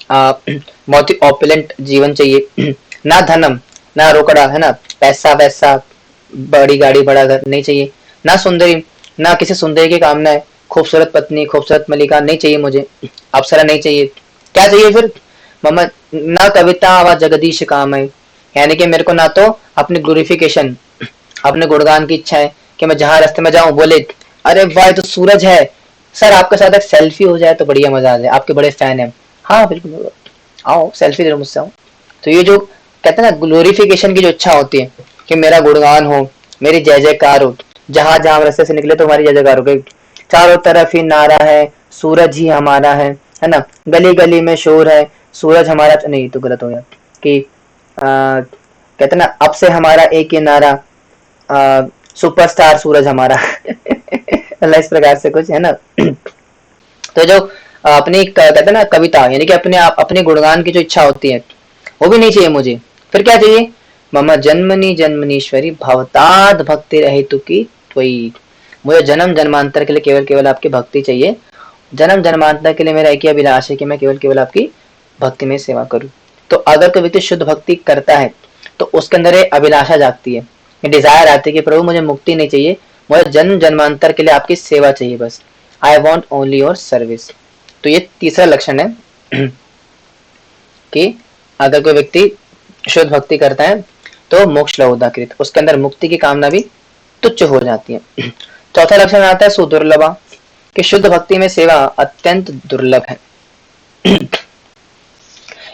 बहुत ही ऑपुलेंट जीवन चाहिए, ना धनम, ना रोकड़ा, है ना, पैसा वैसा, बड़ी गाड़ी बड़ा घर नहीं चाहिए, ना सुंदरी, ना किसी सुंदरी की कामना है, खूबसूरत पत्नी खूबसूरत मलिका नहीं चाहिए मुझे, अप्सरा नहीं चाहिए। क्या चाहिए फिर? मम्मा, ना कविता व जगदीश काम है, यानी कि मेरे को ना तो अपनी ग्लोरिफिकेशन, अपने गुणगान की इच्छा है कि मैं जहां रास्ते में जाऊं बोले अरे वाह ये तो सूरज है, सर आपके साथ एक सेल्फी हो जाए तो बढ़िया मजा आ जाए, आपके बड़े फैन है, हाँ बिल्कुल आओ सेल्फी ले लो मुझसे आओ। तो ये जो कहते हैं ना ग्लोरिफिकेशन की जो इच्छा होती है कि मेरा गुणगान हो, मेरी जय जयकार हो, जहां जहां रास्ते से निकले तो हमारी जय जयकार हो गई, चारों तरफ ही नारा है, सूरज ही हमारा है ना, गली गली में शोर है, सूरज हमारा, नहीं तो गलत हो गया कि कहते ना अब से हमारा एक ही नारा, सुपरस्टार सूरज हमारा अल्लाह इस प्रकार से कुछ है ना। तो जो अपनी कहते हैं ना कविता, यानी कि अपने आप अपने गुणगान की जो इच्छा होती है वो भी नहीं चाहिए मुझे। फिर क्या चाहिए? मम जन्मनि जन्मनीश्वरी भवताद भक्ति रहितु की त्वयि, मुझे जन्म जन्मांतर के लिए केवल केवल आपकी भक्ति चाहिए, जन्म जन्मांतर के लिए मेरा एक ही अभिलाष है कि मैं केवल केवल आपकी भक्ति में सेवा करूं। तो अगर कोई व्यक्ति शुद्ध भक्ति करता है तो उसके अंदर ये अभिलाषा जागती है, ये डिजायर आती है कि प्रभु मुझे मुक्ति नहीं चाहिए, मुझे जन्म जन्मांतर के लिए आपकी सेवा चाहिए बस, I want only your service. तो ये तीसरा लक्षण है कि अगर कोई व्यक्ति शुद्ध भक्ति करता है तो मोक्ष लौदाकृत, उसके अंदर मुक्ति की कामना भी तुच्छ हो जाती है। चौथा लक्षण आता है सुदुर्लभा, कि शुद्ध भक्ति में सेवा अत्यंत दुर्लभ है।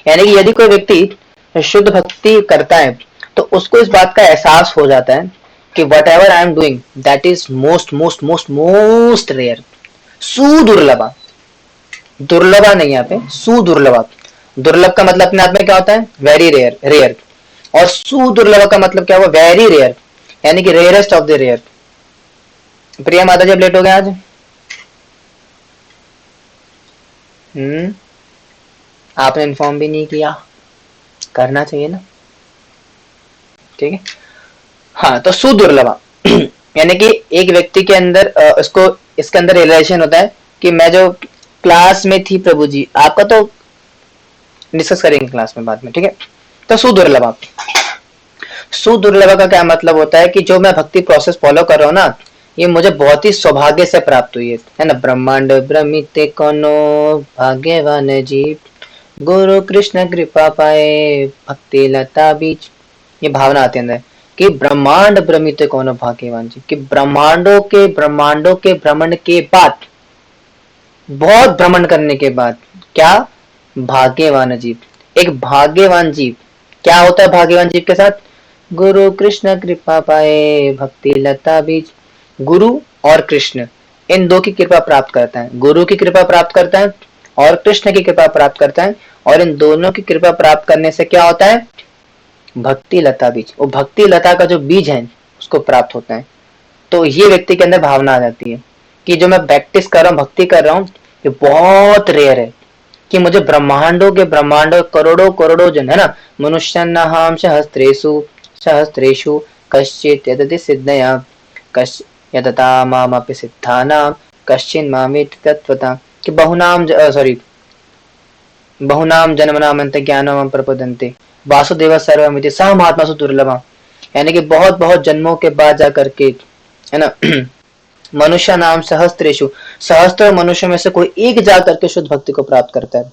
यानी कि यदि कोई व्यक्ति शुद्ध भक्ति करता है तो उसको इस बात का एहसास हो जाता है कि whatever I am doing that is most most most most rare, सुदुर्लभा, दुर्लभा नहीं यहाँ पे, सुदुर्लभा। दुर्लभ का मतलब अपने आप में क्या होता है? Very rare, rare. और सुदुर्लभ का मतलब क्या हुआ? वेरी रेयर, यानी कि रेयरेस्ट ऑफ द रेयर। प्रिया माता जी अब लेट हो गए आज। आपने इन्फॉर्म भी नहीं किया, करना चाहिए ना, ठीक है। हाँ, तो सुदुर्लभा यानी कि एक व्यक्ति के अंदर इसको इसके अंदर रियलाइजेशन होता है कि मैं जो क्लास में थी प्रभु जी, आपका तो डिस्कस करेंगे क्लास में बाद में, ठीक है। तो सुदुर्लभा, सुदुर्लभा का क्या मतलब होता है कि जो मैं भक्ति प्रोसेस फॉलो कर रहा हूँ ना, ये मुझे बहुत ही सौभाग्य से प्राप्त हुई है ना। ब्रह्मांड भ्रमित कोनो भाग्यवान जीव, गुरु कृष्ण कृपा पाए भक्ति लता बीच। ये भावना आती है अंदर कि ब्रह्मांड भ्रमित कोनो भाग्यवान जीव, कि ब्रह्मांडों के भ्रमण के बाद, बहुत भ्रमण करने के बाद, क्या? भाग्यवान जीव, एक भाग्यवान जीव। क्या होता है भाग्यवान जीव के साथ? गुरु कृष्ण कृपा पाए भक्ति लता बीज, गुरु और कृष्ण इन दो की कृपा प्राप्त करता है, गुरु की कृपा प्राप्त करता है और कृष्ण की कृपा प्राप्त करता है, और इन दोनों की कृपा प्राप्त करने से क्या होता है? भक्ति लता बीज, वो भक्ति लता का जो बीज है उसको प्राप्त होता है। तो ये व्यक्ति के अंदर भावना आ जाती है कि जो मैं प्रैक्टिस कर रहा हूँ, भक्ति कर रहा हूँ, ये बहुत रेयर है कि मुझे ब्रह्मांडों करोड़ों करोड़ों जन, है ना, मनुष्यानां सहस्रेषु सहस्रेषु कश्चित् यदति सिद्धया कश् यदता मामपि सिद्धानां कश्चिन् मामेति तत्त्वता, कि बहुनाम जन्मनाम अंत ज्ञानम प्रपदन्ते वासुदेव सर्वमिति स महात्मासु दुर्लभम, यानी कि बहुत बहुत जन्मों के बाद जाकर के, है ना, मनुष्य नाम सहस्त्रेषु, सहस्त्र मनुष्य में से कोई एक जाकर के शुद्ध भक्ति को प्राप्त करता है।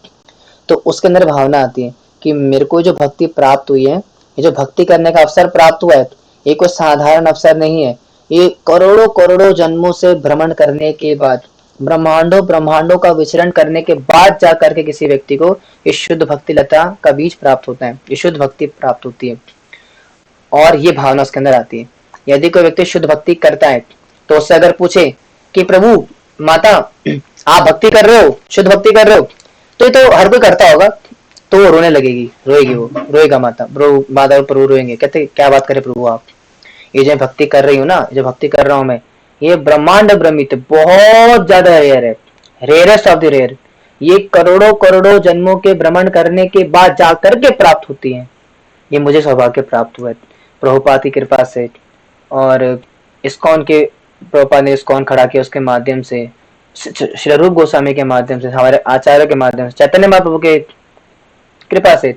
तो उसके अंदर भावना आती है कि मेरे को जो भक्ति प्राप्त हुई है, ये जो भक्ति करने का अवसर प्राप्त हुआ है, ये कोई साधारण अवसर नहीं है, ये करोड़ों करोड़ों जन्मों से भ्रमण करने के बाद, ब्रह्मांडों का विचरण करने के बाद जाकर के किसी व्यक्ति को ये शुद्ध भक्ति लता का बीज प्राप्त होता है, ये शुद्ध भक्ति प्राप्त होती है। और ये भावना उसके अंदर आती है। यदि कोई व्यक्ति शुद्ध भक्ति करता है तो उससे अगर पूछे कि प्रभु माता आप भक्ति कर रहे हो, शुद्ध भक्ति कर रहे हो, तो ये तो हर कोई करता होगा, तो वो रोने लगेगी, रोएगी, वो रोएगा, माता और प्रभु रोएंगे, कहते क्या बात करे प्रभु आप, ये जो भक्ति कर रही हूँ ना, जो भक्ति कर रहा हूँ मैं, ये ब्रह्मांड भ्रमित बहुत ज्यादा रेयर है, रेयरेस्ट ऑफ द रेयर, ये करोड़ों करोड़ों जन्मों के भ्रमण करने के बाद जाकर के प्राप्त होती है, ये मुझे सौभाग्य प्राप्त हुआ है प्रभुपाद की कृपा से, और इस्कॉन के प्रभुपाद ने इस्कॉन खड़ा किया, उसके माध्यम से श्री रूप गोस्वामी के माध्यम से, हमारे आचार्य के माध्यम से, चैतन्य महाप्रभु के कृपा से,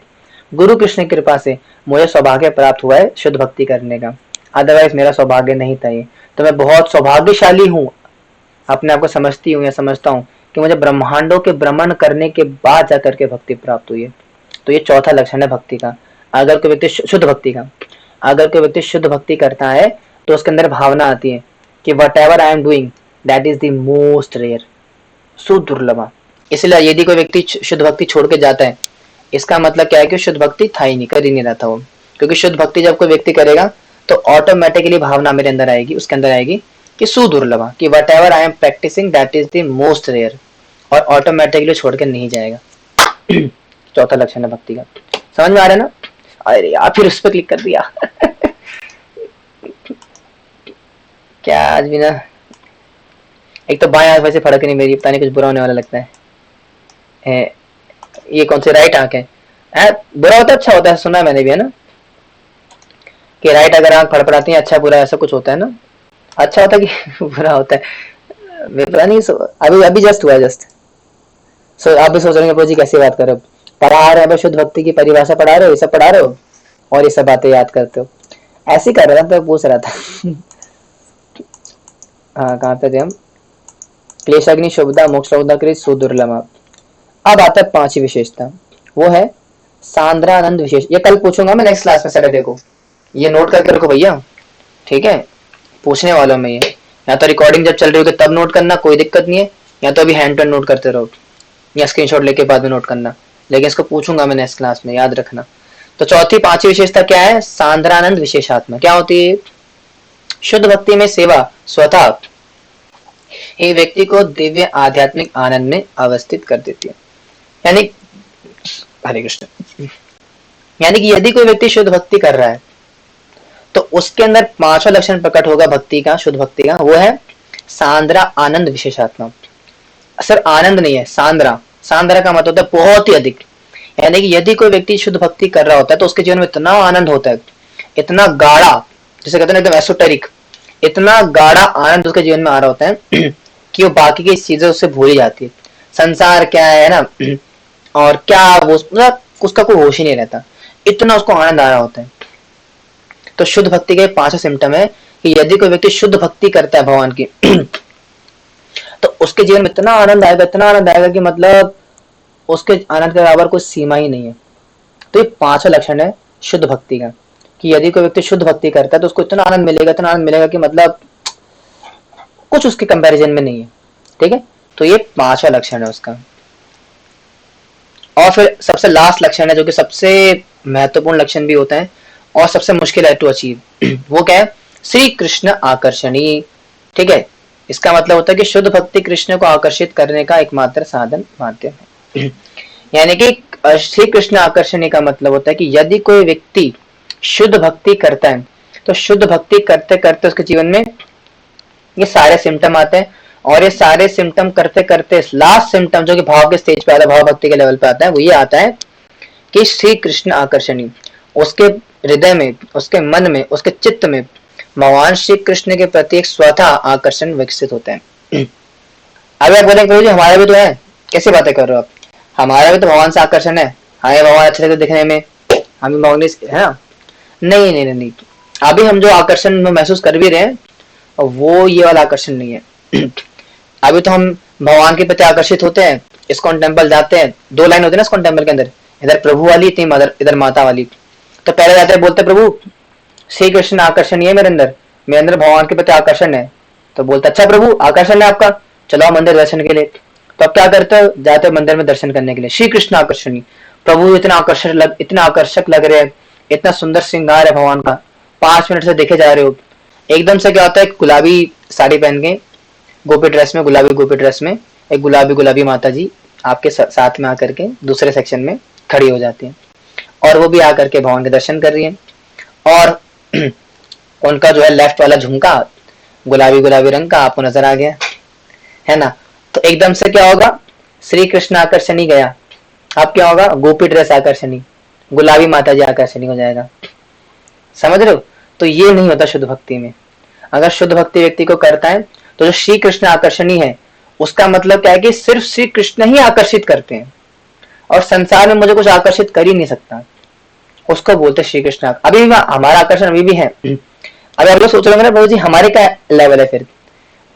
गुरु कृष्ण की कृपा से मुझे सौभाग्य प्राप्त हुआ है शुद्ध भक्ति करने का। अदरवाइज मेरा सौभाग्य नहीं था ये। तो मैं बहुत सौभाग्यशाली हूँ, अपने आप को समझती हूँ या समझता हूँ कि मुझे ब्रह्मांडों के भ्रमण करने के बाद जाकर के भक्ति प्राप्त हुई है। तो ये चौथा लक्षण है भक्ति का। अगर कोई व्यक्ति शुद्ध भक्ति का, अगर कोई व्यक्ति शुद्ध भक्ति करता है तो उसके अंदर भावना आती है कि whatever I am doing that is the most rare, सुदुर्लभ। इसलिए यदि कोई व्यक्ति शुद्ध भक्ति छोड़ के जाता है, इसका मतलब क्या है कि शुद्ध भक्ति था ही नहीं, कर ही नहीं रहा था वो। क्योंकि शुद्ध भक्ति जब कोई व्यक्ति करेगा तो ऑटोमेटिकली भावना मेरे अंदर आएगी, उसके अंदर आएगी कि सुदुर्लभ, कि whatever I am practising that is the most rare, और ऑटोमेटिकली छोड़ के नहीं जाएगा। चौथा लक्षण है भक्ति का। समझ में आ रहा है ना? अरे यार फिर उस पर क्लिक कर दिया। क्या आज भी ना, एक तो बाएं आंख वैसे फड़क नहीं मेरी, पता नहीं कुछ बुरा होने वाला लगता है। ये कौन से राइट आंख है? बुरा होता है अच्छा होता है, सुना है मैंने भी, है ना, कि राइट अगर आंख फड़फड़ाती है अच्छा बुरा ऐसा कुछ होता है ना। अच्छा होता है कि बुरा होता है, पता नहीं। अभी अभी जस्ट हुआ, जस्ट आप भी सोच रहे हैं जी कैसी बात कर रहे हो, पढ़ा रहे हो शुद्ध भक्ति की परिभाषा पढ़ा रहे हो, ये सब पढ़ा रहे हो और ये सब बातें याद करते हो। ऐसे ही कर रहा था, तो पूछ रहा था। हाँ कहाँ पे थे हम? क्लेशाग्नि शुभदा मोक्षदा कृत सुदुर्लभ। अब आता है पांचवी विशेषता, वो है सांद्रानंद विशेष। ये कल पूछूंगा मैं नेक्स्ट क्लास में, सैटरडे को। ये नोट करके रखो भैया, ठीक है? पूछने वालों में ये, या तो रिकॉर्डिंग जब चल रही होगी तब नोट करना, कोई दिक्कत नहीं है, या तो अभी हैंड टू नोट करते रहो, या स्क्रीनशॉट लेके बाद में नोट करना। लेकिन इसको पूछूंगा मैं नेक्स्ट क्लास में, याद रखना। तो चौथी पांचवी विशेषता क्या है? सांद्रानंद विशेषात्मा। क्या होती है? शुद्ध भक्ति में सेवा स्वतः एक व्यक्ति को दिव्य आध्यात्मिक आनंद में अवस्थित कर देती है। यानी हरे कृष्ण, यानी कि यदि कोई व्यक्ति शुद्ध भक्ति कर रहा है तो उसके अंदर पांचवा लक्षण प्रकट होगा भक्ति का, शुद्ध भक्ति का। वो है सांद्रा आनंद विशेषात्मा। सर आनंद नहीं है, सांद्रा। सांद्रा का मतलब होता है बहुत ही अधिक। यानी कि यदि कोई व्यक्ति शुद्ध भक्ति कर रहा होता है तो उसके जीवन में इतना आनंद होता है, इतना गाढ़ा, जिसे कहते हैं एकदम एसोटेरिक, इतना गाढ़ा आनंद उसके जीवन में आ रहा होता है कि वो बाकी की चीजें उससे भूली जाती है। संसार क्या है ना, और क्या वो, उसका कोई होश ही नहीं रहता, इतना उसको आनंद आ रहा होता है। तो शुद्ध भक्ति के पांचों सिम्टम है कि यदि कोई व्यक्ति शुद्ध भक्ति करता है भगवान की, तो उसके जीवन में इतना आनंद आएगा, इतना आनंद आएगा कि मतलब उसके आनंद के बराबर कोई सीमा ही नहीं है। तो ये पांचों लक्षण है शुद्ध भक्ति का, कि यदि कोई व्यक्ति शुद्ध भक्ति करता है तो उसको इतना आनंद मिलेगा, इतना आनंद मिलेगा कि मतलब कुछ उसके कंपैरिजन में नहीं है। ठीक है? तो ये पांचवा लक्षण है उसका। और फिर सबसे लास्ट लक्षण है जो कि सबसे महत्वपूर्ण लक्षण भी होता है और सबसे मुश्किल है टू अचीव। वो क्या है? श्री कृष्ण आकर्षणी। ठीक है? इसका मतलब होता है कि शुद्ध भक्ति कृष्ण को आकर्षित करने का एकमात्र साधन माध्यम है। यानी कि श्री कृष्ण आकर्षणी का मतलब होता है कि यदि कोई व्यक्ति शुद्ध भक्ति करता है तो शुद्ध भक्ति करते करते उसके जीवन में ये सारे सिम्टम आते हैं, और ये सारे सिम्टम करते करते लास्ट सिम्टम जो कि भाव के स्टेज पे आता है, भाव भक्ति के लेवल पे आता है, वो ये आता है कि श्री कृष्ण आकर्षणी। उसके हृदय में, उसके मन में, उसके चित्त में भगवान श्री कृष्ण के प्रति एक स्वतः आकर्षण विकसित होता है। अभी आप बोलेंगे प्रभु जी हमारा भी तो है, कैसी बातें कर रहे हो आप? हमारा भी तो भगवान से आकर्षण है, हमें भगवान अच्छे लगते दिखने में, हम भगवान है ना। नहीं नहीं नहीं, अभी हम जो आकर्षण महसूस कर भी रहे हैं वो ये वाला आकर्षण नहीं है। अभी तो हम भगवान के प्रति आकर्षित होते हैं, इस्कॉन टेम्पल जाते हैं, दो लाइन होती है ना इस्कॉन टेम्पल के अंदर, इधर प्रभु वाली थी, इधर माता वाली। तो पहले जाते हैं बोलते प्रभु श्री कृष्ण आकर्षण है मेरे अंदर भगवान के प्रति आकर्षण है। तो बोलते अच्छा प्रभु आकर्षण है आपका, चलो मंदिर दर्शन के लिए। तो अब क्या करते हो? जाते हो मंदिर में दर्शन करने के लिए, श्री कृष्ण आकर्षणी, प्रभु इतना आकर्षक लग रहे हैं, इतना सुंदर श्रृंगार है भगवान का। 5 मिनट से देखे जा रहे हो, एकदम से क्या होता है? गुलाबी साड़ी पहन के, गोपी ड्रेस में, गुलाबी गोपी ड्रेस में एक गुलाबी माता जी आपके साथ में आकर के दूसरे सेक्शन में खड़ी हो जाती है, और वो भी आकर के भगवान के दर्शन कर रही है। और उनका जो है लेफ्ट वाला झुमका गुलाबी रंग का आपको नजर आ गया, है ना? तो एकदम से क्या होगा? श्री कृष्ण आकर्षणी गया, अब क्या होगा? गोपी ड्रेस आकर्षणी, गुलाबी माता जी आकर्षणी हो जाएगा। समझ रहे हो? तो ये नहीं होता शुद्ध भक्ति में। अगर शुद्ध भक्ति व्यक्ति को करता है तो जो श्री कृष्ण आकर्षणी है, उसका मतलब क्या है कि सिर्फ श्री कृष्ण ही आकर्षित करते हैं और संसार में मुझे कुछ आकर्षित कर ही नहीं सकता, उसको बोलते श्री कृष्ण। अभी भी हमारा आकर्षण अभी भी है। अभी आप लोग सोच रहे होंगे ना प्रभु जी हमारे क्या लेवल है, फिर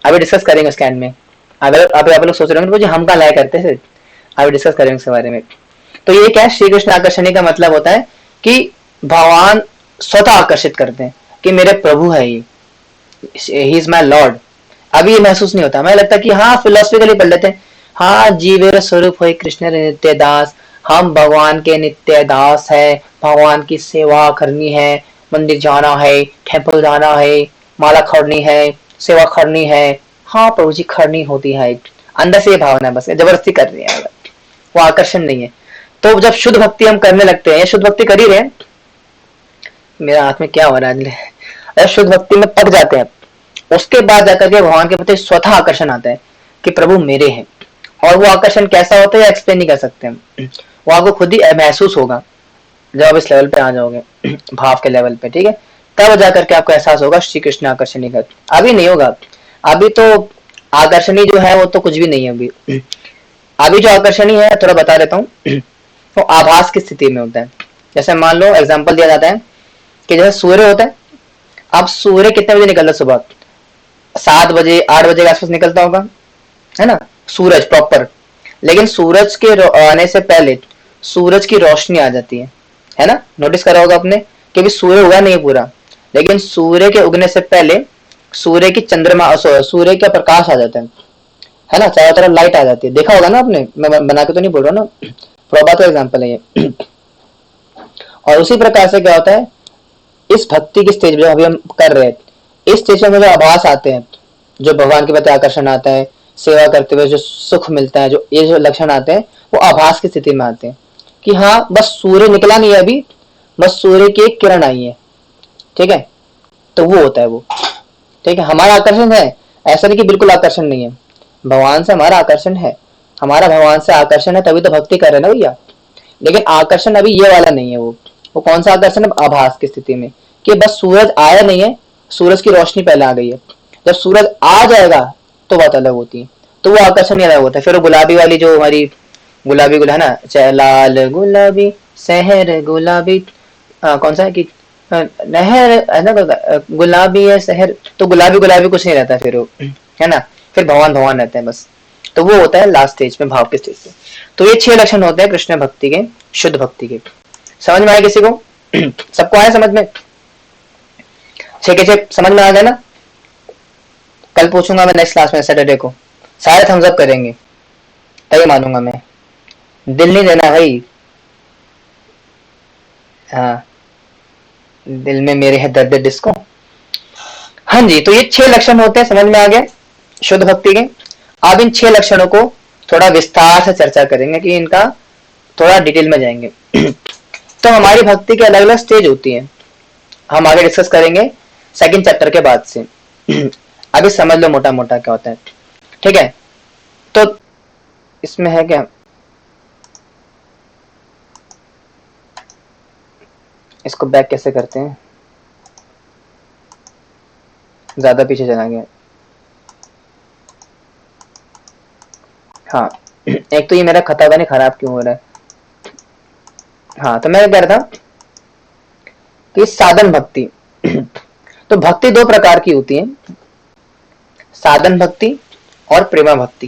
अभी डिस्कस करेंगे उसके एंड में। अभी आप लोग सोच रहे होंगे प्रभु जी हम कहाँ लाया करते हैं, अभी डिस्कस करेंगे उसके बारे में। तो ये क्या है, श्री कृष्ण आकर्षणी का मतलब होता है कि भगवान स्वतः आकर्षित करते हैं कि मेरे प्रभु है ये, ही इज माई लॉर्ड। अभी ये महसूस नहीं होता, हमें लगता है कि हाँ फिलोसफिकली पढ़ लेते हैं, हाँ जीवेर स्वरूप हो कृष्ण नित्य दास, हम भगवान के नित्य दास है, भगवान की सेवा करनी है, मंदिर जाना है, टेम्पल जाना है, माला खड़नी है, सेवा करनी है। हाँ प्रभु जी करनी होती है, अंदर से ये भावना बस जबरदस्ती कर रही है, वो आकर्षण नहीं है। तो जब शुद्ध भक्ति हम करने लगते हैं, शुद्ध भक्ति कर ही रहे हैं, मेरा हाथ में क्या हो रहा है, अगर शुद्ध भक्ति में पक जाते हैं उसके बाद जाकर के भगवान के प्रति स्वतः आकर्षण आता है कि प्रभु मेरे हैं। और वो आकर्षण कैसा होता है एक्सप्लेन नहीं कर सकते हम, वो आपको खुद ही महसूस होगा जब आप इस लेवल पे आ जाओगे, भाव के लेवल पे, ठीक है, तब जाकर के आपको एहसास होगा श्री कृष्ण आकर्षणी का। अभी नहीं होगा, अभी तो आकर्षणी जो है वो तो कुछ भी नहीं है। अभी जो आकर्षणी है थोड़ा बता देता हूँ, वो आभास की स्थिति में होता है। जैसे मान लो एग्जाम्पल दिया जाता है कि जैसे सूर्य होता है, अब सूर्य कितने बजे निकलता है, सुबह 7 बजे 8 बजे के आसपास निकलता होगा, है ना, सूरज प्रॉपर। लेकिन सूरज के आने से पहले सूरज की रोशनी आ जाती है ना, नोटिस करा होगा आपने कि भी सूर्य उगा नहीं पूरा, लेकिन सूर्य के उगने से पहले सूर्य की चंद्रमा सूर्य का प्रकाश आ जाता है ना, चारों तरफ लाइट आ जाती है, देखा होगा ना आपने, मैं बना के तो नहीं बोल रहा ना, प्रभात का एग्जाम्पल है ये। और उसी प्रकार से क्या होता है, इस भक्ति की स्टेज जो अभी हम कर रहे हैं, इस स्टेज में जो आभास आते हैं, जो भगवान के प्रति आकर्षण आता है, सेवा करते हुए जो सुख मिलता है, जो ये जो लक्षण आते हैं वो आभास की स्थिति में आते हैं कि हाँ बस सूर्य निकला नहीं है अभी, बस सूर्य की एक किरण आई है, ठीक है, तो वो होता है वो, ठीक है। हमारा आकर्षण है, ऐसा नहीं कि बिल्कुल आकर्षण नहीं है, भगवान से हमारा आकर्षण है, हमारा भगवान से आकर्षण है, तभी तो भक्ति कर रहे हैं ना भैया। लेकिन आकर्षण अभी ये वाला नहीं है, वो कौन सा आकर्षण है, आभास की स्थिति में कि बस सूरज आया नहीं है, सूरज की रोशनी पहले आ गई है, जब सूरज आ जाएगा तो बात अलग होती है, तो वो आकर्षण अलग होता है। फिर वो गुलाबी वाली जो हमारी गुलाबी गुला है ना, चाहे लाल गुलाबी शहर गुलाबी, कौन सा है कि नहर है ना, गुलाबी है शहर, तो गुलाबी गुलाबी कुछ नहीं रहता फिर वो, है ना, फिर भगवान भगवान रहते हैं बस। तो वो होता है लास्ट स्टेज में, भाव के स्टेज पे। तो ये 6 लक्षण होते हैं कृष्ण भक्ति के, शुद्ध भक्ति के। समझ में आया किसी को? सबको आया समझ में? 6 के 6 समझ में आ गया ना? कल पूछूंगा मैं नेक्स्ट क्लास में सैटरडे को, सारे थम्स अप करेंगे तभी मानूंगा मैं, दिल नहीं देना भाई, हाँ दिल में मेरे है दर्द डिस्को। हाँ जी, तो ये 6 लक्षण होते हैं, समझ में आ गया शुद्ध भक्ति के। अब इन 6 लक्षणों को थोड़ा विस्तार से चर्चा करेंगे कि इनका थोड़ा डिटेल में जाएंगे। तो हमारी भक्ति की अलग अलग स्टेज होती है, हम आगे डिस्कस करेंगे सेकंड चैप्टर के बाद से। अभी समझ लो मोटा मोटा क्या होता है, ठीक है। तो इसमें है क्या, इसको बैक कैसे करते हैं, ज्यादा पीछे चला गया। हाँ एक तो ये मेरा खाता नहीं खराब क्यों हो रहा है। हाँ तो मैं कह रहा था कि साधन भक्ति तो भक्ति 2 प्रकार की होती है, साधन भक्ति और प्रेमा भक्ति।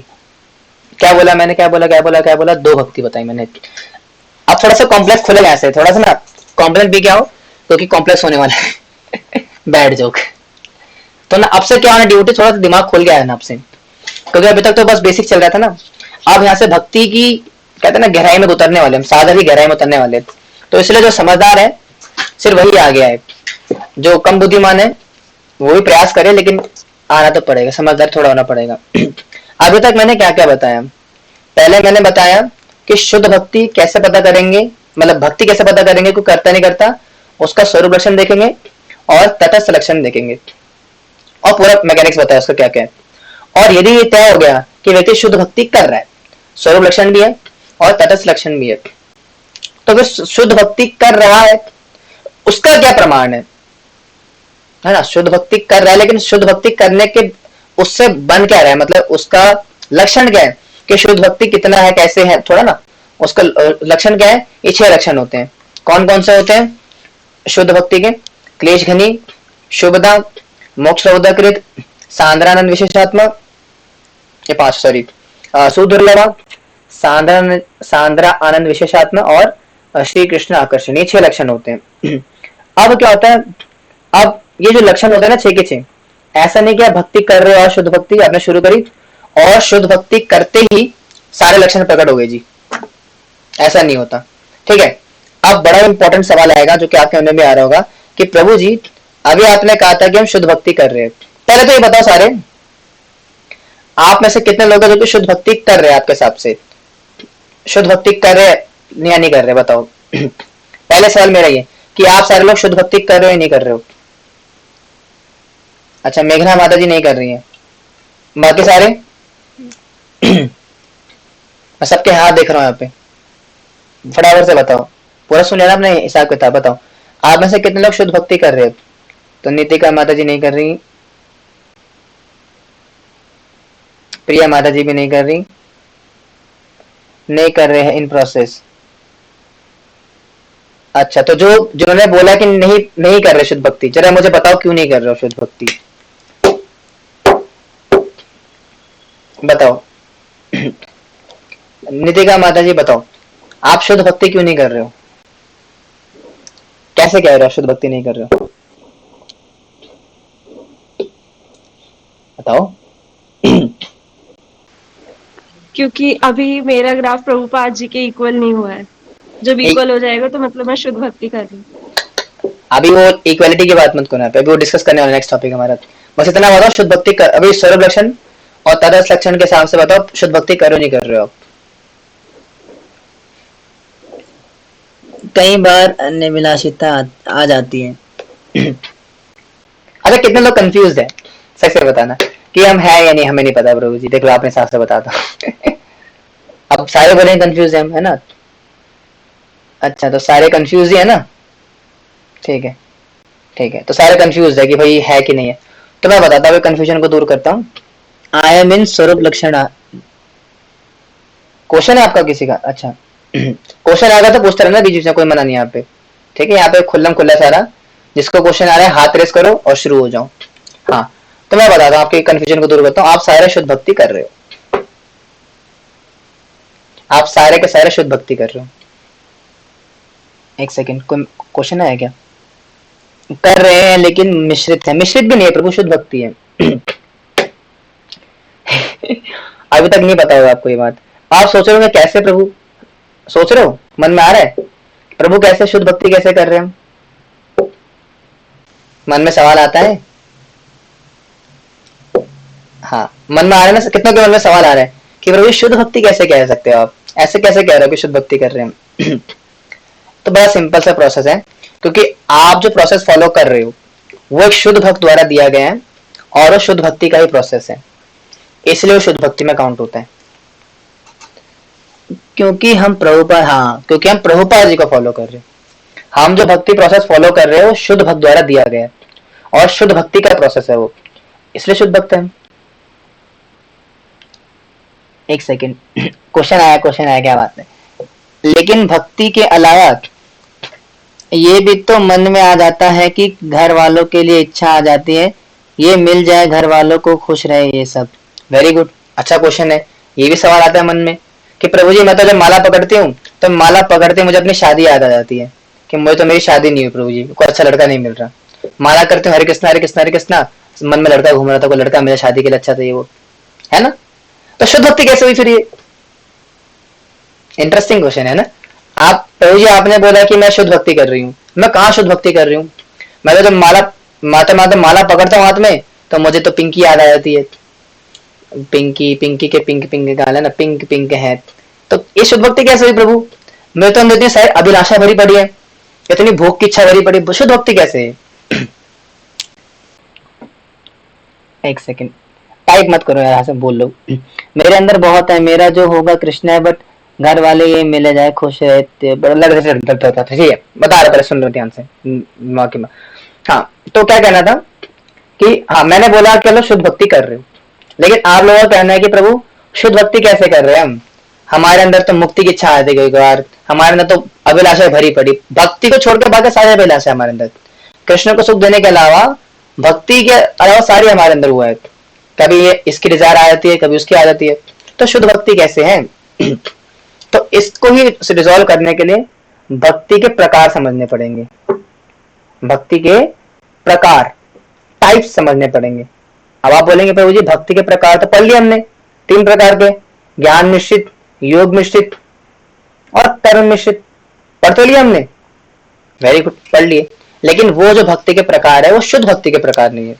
क्या बोला मैंने, क्या बोला 2 भक्ति बताई मैंने। अब थोड़ा सा कॉम्प्लेक्स खुलेगा ऐसे, थोड़ा सा ना कॉम्प्लेक्स भी क्या हो क्योंकि कॉम्प्लेक्स होने वाला है। Bad joke. तो ना अब से क्या होना ड्यूटी, थोड़ा सा दिमाग खुल गया है ना आपसे, क्योंकि अभी तक तो बस बेसिक चल रहा था ना। अब यहाँ से भक्ति की कहते हैं ना गहराई में उतरने वाले हम, साधन की गहराई में उतरने वाले। तो इसलिए जो समझदार है सिर्फ वही आ गया है, जो कम बुद्धिमान है वो भी प्रयास करे, लेकिन आना तो पड़ेगा, समझदार थोड़ा होना पड़ेगा। अभी तक मैंने क्या क्या बताया, पहले मैंने बताया कि शुद्ध भक्ति कैसे पता करेंगे, मतलब भक्ति कैसे पता करेंगे, कोई करता नहीं करता, उसका स्वरूप लक्षण देखेंगे और तटस्थ लक्षण देखेंगे, और पूरा मैकेनिक्स बताया उसका क्या क्या है। और यदि ये तय हो गया कि व्यक्ति शुद्ध भक्ति कर रहा है, स्वरूप लक्षण भी है और तटस्थ लक्षण भी है, तो फिर शुद्ध भक्ति कर रहा है उसका क्या प्रमाण है, है ना, शुद्ध भक्ति कर रहा है, लेकिन शुद्ध भक्ति करने के उससे बन क्या रहा है, मतलब उसका लक्षण क्या है कि शुद्ध भक्ति कितना है, कैसे है, थोड़ा ना उसका लक्षण क्या है। ये 6 लक्षण होते हैं। कौन कौन से होते हैं शुद्ध भक्ति के? क्लेश घनी, शुभदा, मोक्ष सौदाकृत, सांद्रानंद विशेषात्मा, ये 5 सॉरी, सुदुर्लभा, सांद्रा आनंद विशेषात्मा और श्री कृष्ण आकर्षण, ये 6 लक्षण होते हैं। अब क्या होता है, अब ये जो लक्षण होते हैं ना 6 के 6, ऐसा नहीं कि आप भक्ति कर रहे हो और शुद्ध भक्ति आपने शुरू करी और शुद्ध भक्ति करते ही सारे लक्षण प्रकट हो गए जी, ऐसा नहीं होता। ठीक है, अब बड़ा इंपॉर्टेंट सवाल आएगा जो कि आपके मन में भी आ रहा होगा कि प्रभु जी अभी आपने कहा था कि हम शुद्ध भक्ति कर रहे हैं, पहले तो ये बताओ सारे आप में से कितने लोग हैं जो कि शुद्ध भक्ति कर रहे हैं, आपके हिसाब से शुद्ध भक्ति कर रहे हैं या नहीं कर रहे, बताओ। पहले सवाल मेरा ये कि आप सारे लोग शुद्ध भक्ति कर रहे हो या नहीं कर रहे हो? अच्छा, मेघना माता जी नहीं कर रही है, बाकी सारे? मैं सबके हाथ देख रहा हूँ यहाँ पे, फटाफट से बताओ, पूरा सुन लेना अपने हिसाब किताब, बताओ आप में से कितने लोग शुद्ध भक्ति कर रहे हो? तो नीतिका माता जी नहीं कर रही, प्रिया माता जी भी नहीं कर रही, नहीं कर रहे हैं इन प्रोसेस। अच्छा, तो जो जिन्होंने बोला कि नहीं कर रहे शुद्ध भक्ति, जरा मुझे बताओ क्यों नहीं कर रहे हो शुद्ध भक्ति, बताओ। नितिका माता जी बताओ, आप शुद्ध भक्ति क्यों नहीं कर रहे हो? कैसे कह रहे हो शुद्ध भक्ति नहीं कर रहे हो, बताओ। क्योंकि अभी मेरा ग्राफ प्रभुपाद जी के इक्वल नहीं हुआ है, जब इक्वल हो जाएगा तो मतलब मैं शुद्ध भक्ति कर रही हूँ। अभी वो इक्वालिटी की बात मत करना, अभी वो डिस्कस करने वाला नेक्स्ट टॉपिक हमारा। बस इतना बताओ शुद्ध भक्ति कर, अभी स्वरूप लक्षण और तदर्थ लक्षण के हिसाब से बताओ शुद्ध भक्ति करो नहीं कर रहे हो? कई बार अन्य विलासिता आ जाती है। अच्छा, कितने लोग कंफ्यूज है, सही से बताना कि हम है या नहीं, हमें नहीं पता प्रभु जी, देख लो आपने साफ से बता दो। अब सारे बोले कंफ्यूज है, है ना? अच्छा, तो सारे कंफ्यूज ही है ना? ठीक है, ठीक है, तो सारे कंफ्यूज है कि भाई है कि नहीं है। तो मैं बताता हूँ, कंफ्यूजन को दूर करता हूँ। आई एम इन स्वरूप लक्षण, क्वेश्चन है आपका किसी का? अच्छा, क्वेश्चन आएगा तो पूछते रहना बीच बीच में, कोई मना नहीं यहाँ पे। ठीक है, यहाँ पे खुल्लम खुल्ला सारा, जिसको क्वेश्चन आ रहा है हाथ रेस करो और शुरू हो जाओ। हाँ, तो मैं बताता हूँ, आपके कंफ्यूजन को दूर करता हूँ। आप सारे शुद्ध भक्ति कर रहे हो, आप सारे के सारे शुद्ध भक्ति कर रहे हो। एक सेकंड, कोई क्वेश्चन आया क्या? कर रहे हैं लेकिन मिश्रित है, मिश्रित भी नहीं है प्रभु, शुद्ध भक्ति है। अभी तक नहीं पता होगा आपको ये बात। आप सोच रहे हो कैसे प्रभु, सोच रहे हो, मन में आ रहा है प्रभु कैसे शुद्ध भक्ति कैसे कर रहे हैं? मन में सवाल आता है? हाँ, मन में आ रहा है ना, कितनों के मन में सवाल आ रहा है कि प्रभु शुद्ध भक्ति कैसे कह सकते हो आप, ऐसे कैसे कह रहे हो कि शुद्ध भक्ति कर रहे हैं? तो बड़ा सिंपल सा प्रोसेस है, क्योंकि आप जो प्रोसेस फॉलो कर रहे हो वो एक शुद्ध भक्त द्वारा दिया गया है और वो शुद्ध भक्ति का ही प्रोसेस है, इसलिए वो शुद्ध भक्ति में काउंट होता है। क्योंकि हम प्रभुपाद जी को फॉलो कर रहे हैं, हम जो भक्ति प्रोसेस फॉलो कर रहे हो शुद्ध भक्त द्वारा दिया गया है और शुद्ध भक्ति का प्रोसेस है वो, इसलिए शुद्ध भक्त है। एक सेकेंड, क्वेश्चन आया क्या बात है? लेकिन भक्ति के अलावा ये भी तो मन में आ जाता है कि घर वालों के लिए इच्छा आ जाती है, ये मिल जाए घर वालों को खुश रहे, ये सब। वेरी गुड, अच्छा क्वेश्चन है। ये भी सवाल आता है मन में कि प्रभु जी मैं तो जब माला पकड़ती हूँ तो माला पकड़ते मुझे अपनी शादी याद आ जाती है कि मुझे तो मेरी शादी नहीं हुई प्रभु जी, कोई अच्छा लड़का नहीं मिल रहा। माला करते हूँ हरे कृष्णा हरे कृष्णा हरे कृष्णा, मन में लड़का घूम रहा था, कोई लड़का मेरा शादी के लिए अच्छा था, ये वो है ना? तो शुद्ध भक्ति कैसे हुई फिर? ये इंटरेस्टिंग क्वेश्चन है ना। आप प्रभु जी आपने बोला कि मैं शुद्ध भक्ति कर रही हूँ, मैं कहाँ शुद्ध भक्ति कर रही हूँ? मैं तो जब माला पकड़ता हूँ हाथ में तो मुझे तो पिंकी याद आ जाती है, पिंकी के पिंक गाना है ना, पिंक है। तो ये शुद्ध भक्ति कैसे हुई प्रभु? मेरे तो अंदर इतनी सारी अभिलाषा भरी पड़ी है, इतनी भूख की इच्छा भरी पड़ी, शुद्ध भक्ति कैसे है? एक सेकंड, टाइप मत करो यार, से बोल लो। मेरे अंदर बहुत है, मेरा जो होगा कृष्ण है, बट घर वाले ये मिले जाए खुश रहते, लग रहा है। बता रहा, पहले सुन लो ध्यान से। हाँ, तो क्या कहना था कि हाँ मैंने बोला कि चलो शुद्ध भक्ति कर रहे हो, लेकिन आप लोगों का कहना है कि प्रभु शुद्ध भक्ति कैसे कर रहे हैं हम, हमारे अंदर तो मुक्ति की इच्छा आती कई बार, हमारे अंदर तो अभिलाषाएं भरी पड़ी, भक्ति को छोड़कर बाकी सारे अभिलाषा हमारे अंदर, कृष्ण को सुख देने के अलावा भक्ति के अलावा सारी हमारे अंदर हुआ है, कभी ये इसकी डिजायर आ जाती है, कभी उसकी आ जाती है, तो शुद्ध भक्ति कैसे है? तो इसको ही रिजॉल्व करने के लिए भक्ति के प्रकार समझने पड़ेंगे, भक्ति के प्रकार टाइप समझने पड़ेंगे। अब आप बोलेंगे प्रभु जी भक्ति के प्रकार तो पढ़ लिए हमने, 3 प्रकार के, ज्ञान मिश्रित, योग मिश्रित और कर्म मिश्रित, पढ़ तो लिया हमने, वेरी गुड पढ़ लिए, लेकिन वो जो भक्ति के प्रकार है वो शुद्ध भक्ति के प्रकार नहीं है,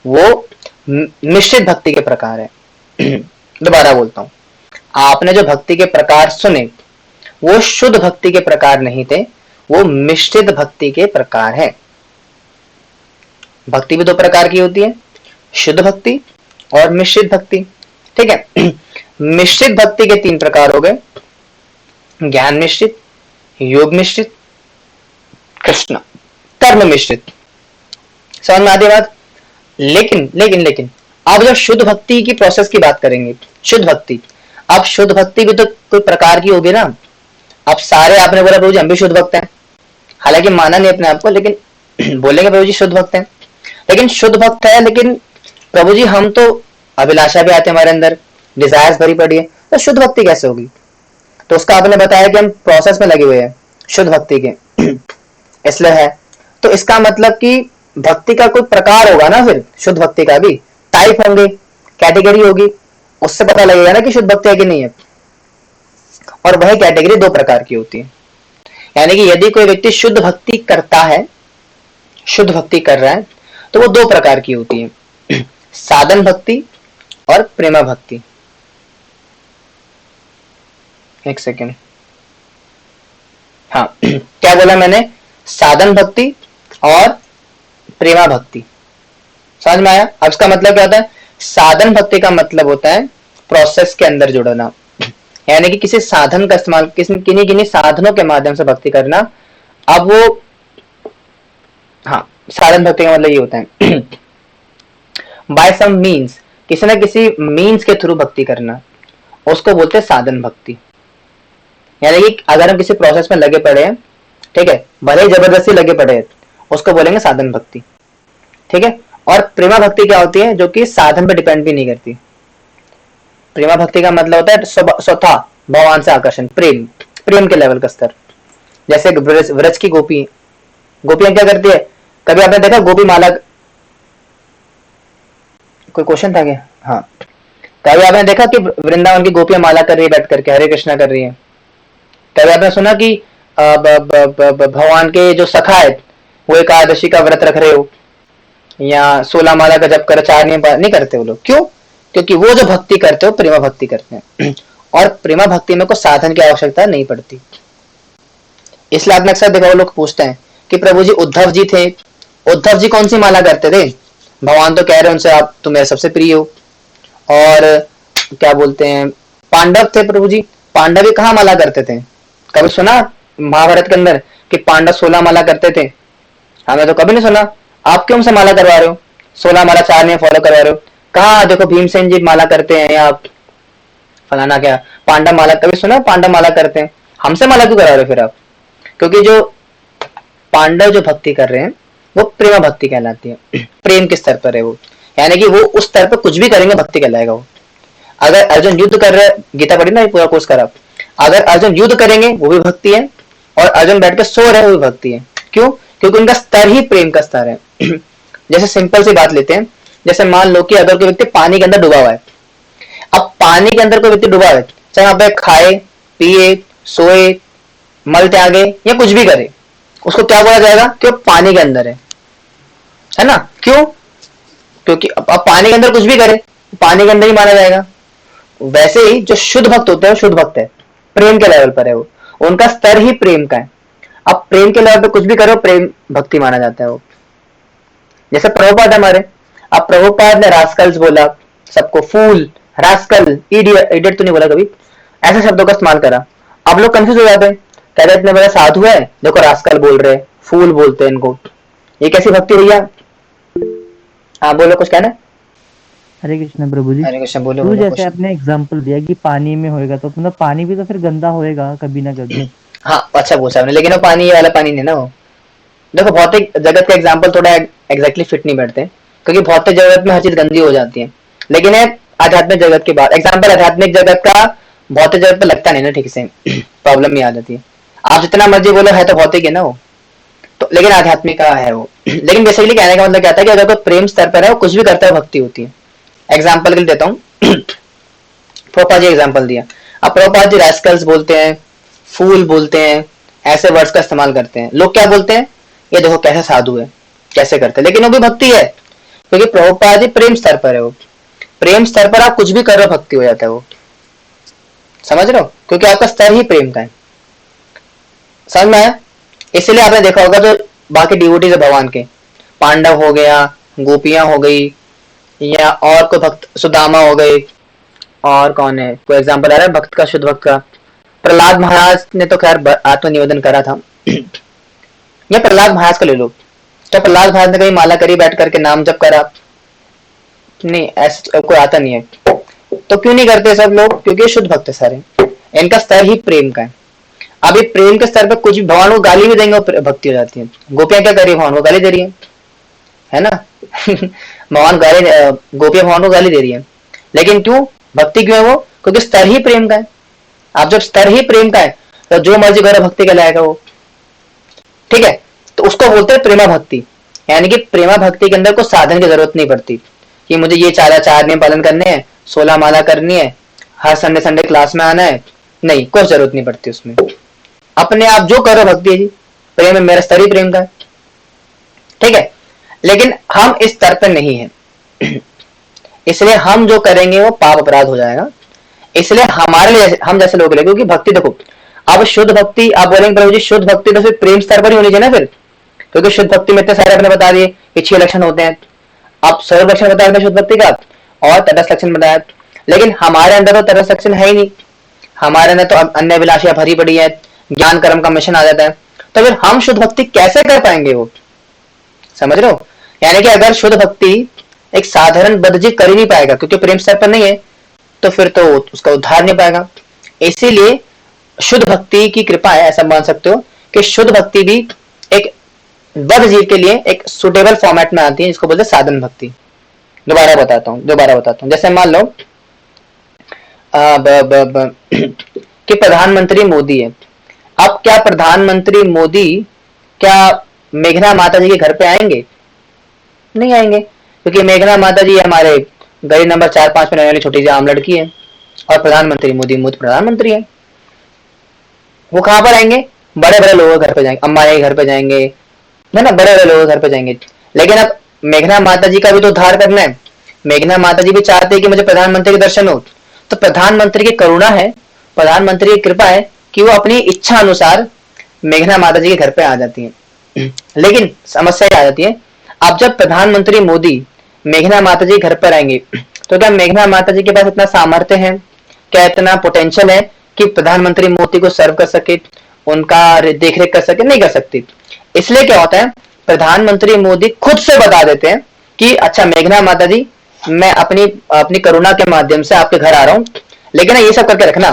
वो मिश्रित भक्ति के प्रकार है। दोबारा बोलता हूं, आपने जो भक्ति के प्रकार सुने वो शुद्ध भक्ति के प्रकार नहीं थे, वो मिश्रित भक्ति के प्रकार है। भक्ति भी 2 प्रकार की होती है, शुद्ध भक्ति और मिश्रित भक्ति, ठीक है। मिश्रित भक्ति के 3 प्रकार हो गए, ज्ञान मिश्रित, योग मिश्रित, कृष्ण कर्म मिश्रित। समझ में आती बात? लेकिन अब जब शुद्ध भक्ति की प्रोसेस की बात करेंगे, शुद्ध भक्ति, अब शुद्ध भक्ति भी तो कोई प्रकार की होगी ना। अब सारे आपने बोला प्रभु जी हम भी शुद्ध भक्त हैं, हालांकि माना नहीं अपने आप को, लेकिन बोलेंगे प्रभु जी शुद्ध भक्त हैं, लेकिन शुद्ध भक्त है, लेकिन प्रभु जी हम तो अभिलाषा भी आते हमारे अंदर, डिजायर्स भरी पड़ी है, तो शुद्ध भक्ति कैसे होगी? तो उसका आपने बताया कि हम प्रोसेस में लगे हुए हैं शुद्ध भक्ति के, इसलिए है, तो इसका मतलब कि भक्ति का कोई प्रकार होगा ना, फिर शुद्ध भक्ति का भी टाइप होंगे, कैटेगरी होगी, उससे पता लगेगा ना कि शुद्ध भक्ति है कि नहीं है। और वह कैटेगरी 2 प्रकार की होती है, यानी कि यदि कोई व्यक्ति शुद्ध भक्ति करता है, शुद्ध भक्ति कर रहा है, तो वो 2 प्रकार की होती है, साधन भक्ति और प्रेमा भक्ति। एक सेकेंड, हाँ क्या बोला मैंने? साधन भक्ति और प्रेमा भक्ति, समझ में आया? अब इसका मतलब क्या होता है? साधन भक्ति का मतलब होता है प्रोसेस के अंदर जुड़ना, यानी कि किसी साधन का इस्तेमाल, किन्हीं साधनों के माध्यम से भक्ति करना। अब वो, हाँ साधन भक्ति का मतलब ये होता है बाय सम मीन्स, किसी न किसी मीन्स के थ्रू भक्ति करना, उसको बोलते हैं साधन भक्ति। यानी कि अगर हम किसी प्रोसेस में लगे पड़े हैं, ठीक है, भले ही जबरदस्ती लगे पड़े हैं, उसको बोलेंगे साधन भक्ति, ठीक है। और प्रेमा भक्ति क्या होती है? जो कि साधन पे डिपेंड भी नहीं करती। प्रेमा भक्ति का मतलब होता है स्वतः भगवान से आकर्षण, प्रेम, प्रेम के लेवल का स्तर। जैसे व्रज की गोपियां क्या करती है? कभी आपने देखा गोपी माला, कोई क्वेश्चन था क्या? हाँ, कभी आपने देखा कि वृंदावन की गोपियां माला कर रही है बैठ करके, हरे कृष्णा कर रही है? कभी आपने सुना कि भगवान के जो सखा है वो एकादशी का व्रत रख रहे हो या 16 माला का जप कर 4 नियम नहीं करते वो लोग? क्यों? क्योंकि वो जो भक्ति करते हो प्रेमा भक्ति करते हैं, और प्रेमा भक्ति में कोई साधन की आवश्यकता नहीं पड़ती। इसलिए आपने अक्सर देखा, वो लोग पूछते हैं कि प्रभु जी उद्धव जी थे, उद्धव जी कौन सी माला करते थे? भगवान तो कह रहे हैं उनसे आप तो मेरे सबसे प्रिय हो। और क्या बोलते हैं, पांडव थे प्रभु जी, पांडव भी कहाँ माला करते थे? कभी सुना महाभारत के अंदर कि पांडव 16 माला करते थे? हमें तो कभी नहीं सुना। आप क्यों से माला करवा रहे हो? 16 माला 4 नियम फॉलो करवा रहे हो? कहा देखो भीमसेन जी माला करते हैं, या आप फलाना क्या पांडव माला, कभी सुना पांडव माला करते हैं? हमसे माला क्यों करा रहे हो फिर आप? क्योंकि जो पांडव जो भक्ति कर रहे हैं वो प्रेमा भक्ति कहलाती है, प्रेम के स्तर पर है वो, यानी कि वो उस स्तर पर कुछ भी करेंगे भक्ति कहलाएगा वो। अगर अर्जुन युद्ध कर रहे, गीता पढ़ी ना पूरा कोर्स करा, अगर अर्जुन युद्ध करेंगे वो भी भक्ति है, और अर्जुन बैठ के सो रहे वो भी भक्ति है। क्यों? क्योंकि उनका स्तर ही प्रेम का स्तर है। जैसे सिंपल सी बात लेते हैं, जैसे मान लो कि अगर कोई व्यक्ति पानी के अंदर डूबा हुआ है, अब पानी के अंदर कोई व्यक्ति डूबा है, चाहे वहां पे खाए पिए सोए मल त्यागे या कुछ भी करे, उसको क्या बोला जाएगा? कि वो पानी के अंदर है ना? क्यों? क्योंकि अब पानी के अंदर कुछ भी करे पानी के अंदर ही माना जाएगा। वैसे ही जो शुद्ध भक्त होते हैं वो शुद्ध भक्त है, प्रेम के लेवल पर है वो, उनका स्तर ही प्रेम का है। अब प्रेम के लेवल पे कुछ भी करो प्रेम भक्ति माना जाता है वो। जैसे प्रभुपाद हमारे, अब प्रभुपाद ने रास्कल्स बोला सबको, फूल, रास्कल, इडियट, इडियट तो नहीं बोला कभी, ऐसे शब्दों का इस्तेमाल करा। अब लोग कंफ्यूज हो जाते हैं, कहते हैं इतने बड़ा साधु है, देखो रास्कल बोल रहे, फूल बोलते हैं इनको, ये कैसी भक्ति भैया? हाँ बोलो, कुछ कहना है? हरे कृष्ण प्रभु जी। हरे कृष्ण, बोलो तो बोलो जैसे कुछ। आपने एग्जाम्पल दिया कि पानी में होएगा, तो मतलब पानी भी तो फिर गंदा होएगा कभी ना कभी। हाँ अच्छा पूछा आपने, लेकिन वो पानी ये वाला पानी नहीं ना वो। देखो भौतिक जगत का एग्जाम्पल थोड़ा एग्जैक्टली फिट नहीं बैठते, क्योंकि भौतिक जगत में हर चीज गंदी हो जाती है। लेकिन है आध्यात्मिक जगत की बात, एग्जाम्पल आध्यात्मिक जगत का भौतिक जगत पे लगता नहीं ना ठीक से। प्रॉब्लम ये आ जाती है। आप जितना मर्जी बोलो है तो भौतिक है ना वो, तो लेकिन आध्यात्मिक का है वो। लेकिन बेसिकली कहने का मतलब क्या था कि अगर कोई प्रेम स्तर पर है, वो कुछ भी करता है, भक्ति होती है। एग्जाम्पल के लिए देता हूँ। प्रोपा जी एग्जाम्पल दिया। अब प्रोपा जी रास्कल्स बोलते हैं, फूल बोलते हैं, ऐसे वर्ड्स का इस्तेमाल करते हैं। लोग क्या बोलते हैं, ये देखो कैसे साधु है, कैसे करते हैं, लेकिन वो भी भक्ति है, क्योंकि प्रभुपाद जी प्रेम स्तर पर है वो। प्रेम स्तर पर आप कुछ भी कर रहे हो, भक्ति हो जाता है वो। समझ रहे हो, क्योंकि आपका स्तर ही प्रेम का है। समझ में आया? इसलिए आपने देखा होगा जो बाकी डिवोटीज है भगवान के, पांडव हो गया, गोपियां हो गई, या और कोई भक्त सुदामा हो गए, और कौन है, कोई एग्जांपल आ रहा है भक्त का, शुद्ध भक्त का? प्रहलाद महाराज ने तो खैर आत्मनिवेदन करा था। या प्रहलाद महाराज का ले लो, तो प्रहलाद महाराज ने कहीं माला करी बैठ करके नाम जप करा? नहीं, ऐसा कोई आता नहीं है। तो क्यों नहीं करते सब लोग? क्योंकि शुद्ध भक्त है सारे, इनका स्तर ही प्रेम का है। अब ये प्रेम के स्तर पे कुछ भी भगवान को गाली भी देंगे वो भक्ति हो जाती है। गोपियां क्या कर रही है, भगवान को गाली दे रही है ना? भगवान गाली, गोपियां भगवान को गाली दे रही है, लेकिन क्यों? भक्ति क्यों है वो? क्योंकि स्तर ही प्रेम का है। आप जब स्तर ही प्रेम का है, तो जो मर्जी करो भक्ति कहलाएगा वो। ठीक है, तो उसको बोलते हैं प्रेमा भक्ति। यानी कि प्रेमा भक्ति के अंदर कोई साधन की जरूरत नहीं पड़ती कि मुझे ये चार नियम पालन करने हैं, 16 माला करनी है, हर संडे संडे क्लास में आना है। नहीं, कोई जरूरत नहीं पड़ती उसमें। अपने आप जो करो भक्ति है जी, प्रेम है, मेरा स्तर ही प्रेम का है। ठीक है, लेकिन हम इस स्तर पर नहीं है। इसलिए हम जो करेंगे वो पाप अपराध हो जाएगा। इसलिए हमारे लिए, हम जैसे लोग, क्योंकि भक्ति देखो, अब शुद्ध भक्ति आप बोलेंगे प्रभु जी शुद्ध भक्ति तो फिर प्रेम स्तर पर ही होनी चाहिए ना फिर, क्योंकि शुद्ध भक्ति में इतने सारे आपने बता दिए कि 6 लक्षण होते हैं। आप सर्व लक्षण बताया शुद्ध भक्ति का, और तटस्थ लक्षण बताया, लेकिन हमारे अंदर तो तटस्थ लक्षण है ही नहीं। हमारे अंदर तो अन्य अभिलाषियां भरी पड़ी है, ज्ञान कर्म का मिशन आ जाता है। तो फिर हम शुद्ध भक्ति कैसे कर पाएंगे वो? समझ रहे हो? यानी कि अगर शुद्ध भक्ति एक साधारण बद्धजीव कर ही नहीं पाएगा, क्योंकि प्रेम स्तर पर नहीं है, तो फिर तो उसका उद्धार नहीं पाएगा। इसीलिए शुद्ध भक्ति की कृपा है, ऐसा मान सकते हो कि शुद्ध भक्ति भी एक बद्ध जीव के लिए एक सुटेबल फॉर्मेट में आती है, जिसको बोलते हैं साधन भक्ति। दोबारा बताता हूँ। जैसे मान लो कि प्रधानमंत्री मोदी है। अब क्या प्रधानमंत्री मोदी क्या मेघना माता जी के घर पे आएंगे? नहीं आएंगे, क्योंकि मेघना माता जी हमारे गली नंबर 4-5 में रहने वाली छोटी सी आम लड़की है, और प्रधानमंत्री मोदी प्रधानमंत्री है। वो कहाँ पर आएंगे? बड़े बड़े लोगों के घर पे जाएंगे, अम्मा के घर पे जाएंगे, है ना, बड़े बड़े लोगों के घर पे जाएंगे। लेकिन अब मेघना माता जी का भी तो उद्धार करना है। मेघना माता जी भी चाहते हैं कि मुझे प्रधानमंत्री के दर्शन हो, तो प्रधानमंत्री की करुणा है, प्रधानमंत्री की कृपा है कि वो अपनी इच्छा अनुसार मेघना माता जी के घर पे आ जाती है। लेकिन समस्या आ जाती है, अब जब प्रधानमंत्री मोदी मेघना माता जी घर पर आएंगे, तो क्या मेघना माता जी के पास इतना सामर्थ्य है, क्या इतना पोटेंशियल है कि प्रधानमंत्री मोदी को सर्व कर सके, उनका देख रेख कर सके? नहीं कर सकती। इसलिए क्या होता है, प्रधानमंत्री मोदी खुद से बता देते हैं कि अच्छा मेघना माता जी, मैं अपनी अपनी करुणा के माध्यम से आपके घर आ रहा हूँ, लेकिन ये सब करके रखना,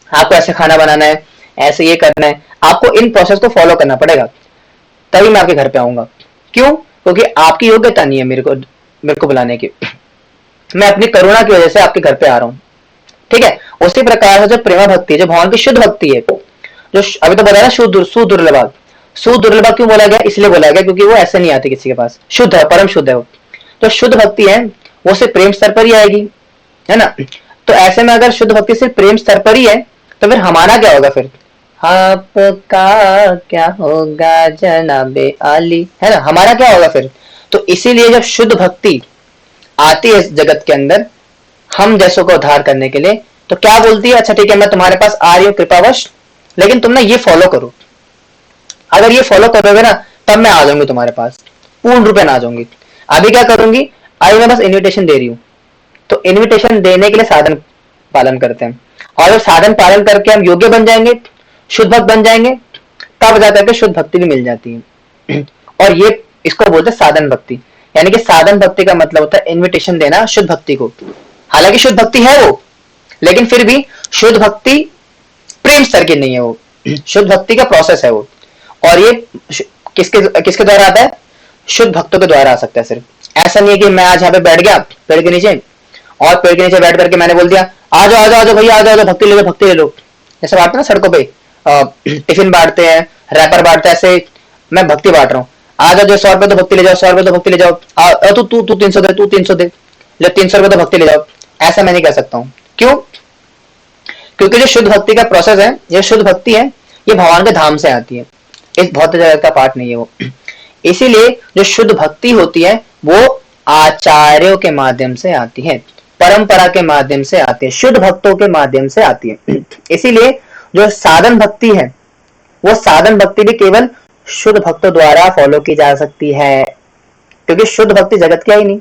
आपको ऐसे खाना बनाना है, ऐसे ये करना है, आपको इन प्रोसेस को फॉलो करना पड़ेगा, तभी मैं आपके घर पे आऊंगा। क्यों? क्योंकि आपकी योग्यता नहीं है मेरे को बुलाने की, मैं अपनी करुणा की वजह से आपके घर पे आ रहा हूँ। ठीक है, उसी प्रकार से जो प्रेमा भक्ति है, जो भगवान की शुद्ध भक्ति है, जो अभी तो बताया सुदुर्लभ। सुदुर्लभ क्यों बोला गया? इसलिए बोला गया क्योंकि वो ऐसे नहीं आती किसी के पास, शुद्ध है, परम शुद्ध है वो। तो शुद्ध भक्ति है वो सिर्फ प्रेम स्तर पर ही आएगी, है ना? तो ऐसे में अगर शुद्ध भक्ति सिर्फ प्रेम स्तर पर ही है, तो फिर हमारा क्या होगा फिर? आपका क्या होगा जनाबे आली, है ना? हमारा क्या होगा फिर? तो इसीलिए जब शुद्ध भक्ति आती है इस जगत के अंदर हम जैसों को उद्धार करने के लिए, तो क्या बोलती है? अच्छा ठीक है, मैं तुम्हारे पास आ रही हूँ कृपावश, लेकिन तुम ना ये फॉलो करो। अगर ये फॉलो करोगे ना, तब मैं आ जाऊंगी तुम्हारे पास, पूर्ण रूप में आ जाऊंगी। अभी क्या करूंगी? अभी मैं बस इन्विटेशन दे रही हूँ। तो इन्विटेशन देने के लिए साधन पालन करते हैं, और जब साधन पालन करके हम योग्य बन जाएंगे, शुद्ध भक्त बन जाएंगे, तब जाकर के शुद्ध भक्ति भी मिल जाती है। और ये इसको बोलते हैं साधन भक्ति। यानी कि साधन भक्ति का मतलब होता है इनविटेशन देना शुद्ध भक्ति को। हालांकि शुद्ध भक्ति है वो, लेकिन फिर भी शुद्ध भक्ति प्रेम स्तर की नहीं है वो, शुद्ध भक्ति का प्रोसेस है वो। और ये किसके किसके द्वारा आता है? शुद्ध भक्तों के द्वारा आ सकता है सिर्फ। ऐसा नहीं है कि मैं आज यहाँ पे बैठ गया पेड़ के नीचे, और पेड़ के नीचे बैठ करके मैंने बोल दिया आ जाओ आ जाओ आ जाओ भैया आ जाओ भक्ति ले लो भक्ति ले लो। जैसे बांटते ना सड़कों पे, टिफिन बांटते हैं, रैपर बांटते हैं, ऐसे मैं भक्ति बांट रहा हूँ। आ जाओ जो 100 रुपए तो भक्ति ले जाओ, 100 रुपए तो भक्ति ले जाओ, तू तू तू 300 दे, तू 300 दे, ले 300 रुपए तो भक्ति ले जाओ। ऐसा मैं नहीं कह सकता हूँ। क्यों? क्योंकि जो शुद्ध भक्ति का प्रोसेस है, ये शुद्ध भक्ति है, ये भगवान के धाम से आती है, इस भौतिक जगत का पार्ट नहीं है वो। इसीलिए जो शुद्ध भक्ति होती है वो आचार्यों के माध्यम से आती है, परंपरा के माध्यम से आती है, शुद्ध भक्तों के माध्यम से आती है। इसीलिए जो साधन भक्ति है, वो साधन भक्ति भी केवल शुद्ध भक्तों द्वारा फॉलो की जा सकती है, क्योंकि शुद्ध भक्ति जगत की ही नहीं।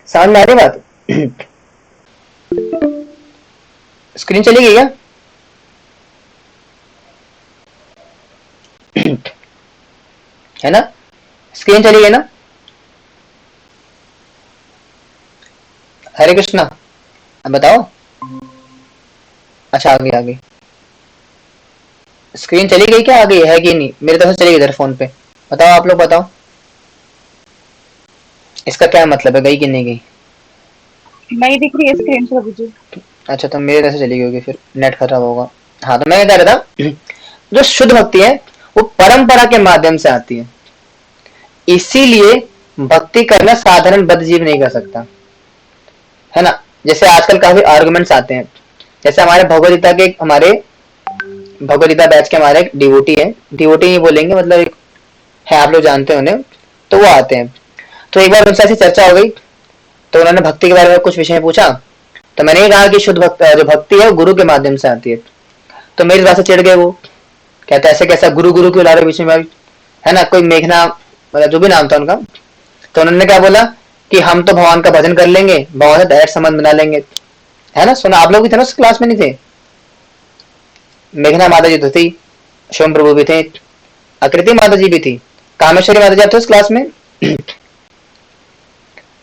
समझ में आ रही बात? स्क्रीन चली गई क्या? है ना, स्क्रीन चली गई ना? हरे कृष्णा, अब बताओ। अच्छा आ गई आ गई, स्क्रीन चली गई क्या? आ गई है कि नहीं? मेरे तरफ से चली गई इधर फोन पे। बताओ आप लोग बताओ, इसका क्या मतलब है, गई कि नहीं गई? नहीं दिख रही है स्क्रीन प्रभु जी। अच्छा तो मेरे तरफ से चली गई होगी, फिर नेट खराब होगा। हाँ तो मैं क्या कह रहा था, जो शुद्ध भक्ति है वो परंपरा के माध्यम से आती है, इसीलिए भक्ति करना साधारण बद्ध जीव नहीं कर सकता, है ना। जैसे आजकल काफी आर्गुमेंट्स आते हैं, जैसे हमारे भगवदगीता के हमारे भगवदगीता बैच के हमारे एक डिवोटी है, डिवोटी नहीं बोलेंगे मतलब एक है, आप लोग जानते हो उन्हें, तो वो आते हैं। तो एक बार उनसे ऐसी चर्चा हो गई, तो उन्होंने भक्ति के बारे में कुछ विषय पूछा, तो मैंने ये कहा कि शुद्ध जो भक्ति है वो गुरु के माध्यम से आती है। तो मेरी बात से चिढ़ गए वो, कहते ऐसे कैसा गुरु गुरु क्यों ला रहे बीच में, है ना, कोई मेघना मतलब जो भी नाम था उनका। तो उन्होंने क्या बोला कि हम तो भगवान का भजन कर लेंगे, भगवान से डायरेक्ट संबंध बना लेंगे, है ना। सुना आप लोग भी थे ना उस क्लास में? नहीं थे? मेघना माता जी तो थी, शिवम प्रभु भी थे, आकृति माता जी भी थी, कामेश्वरी माता जी आप थे उस क्लास में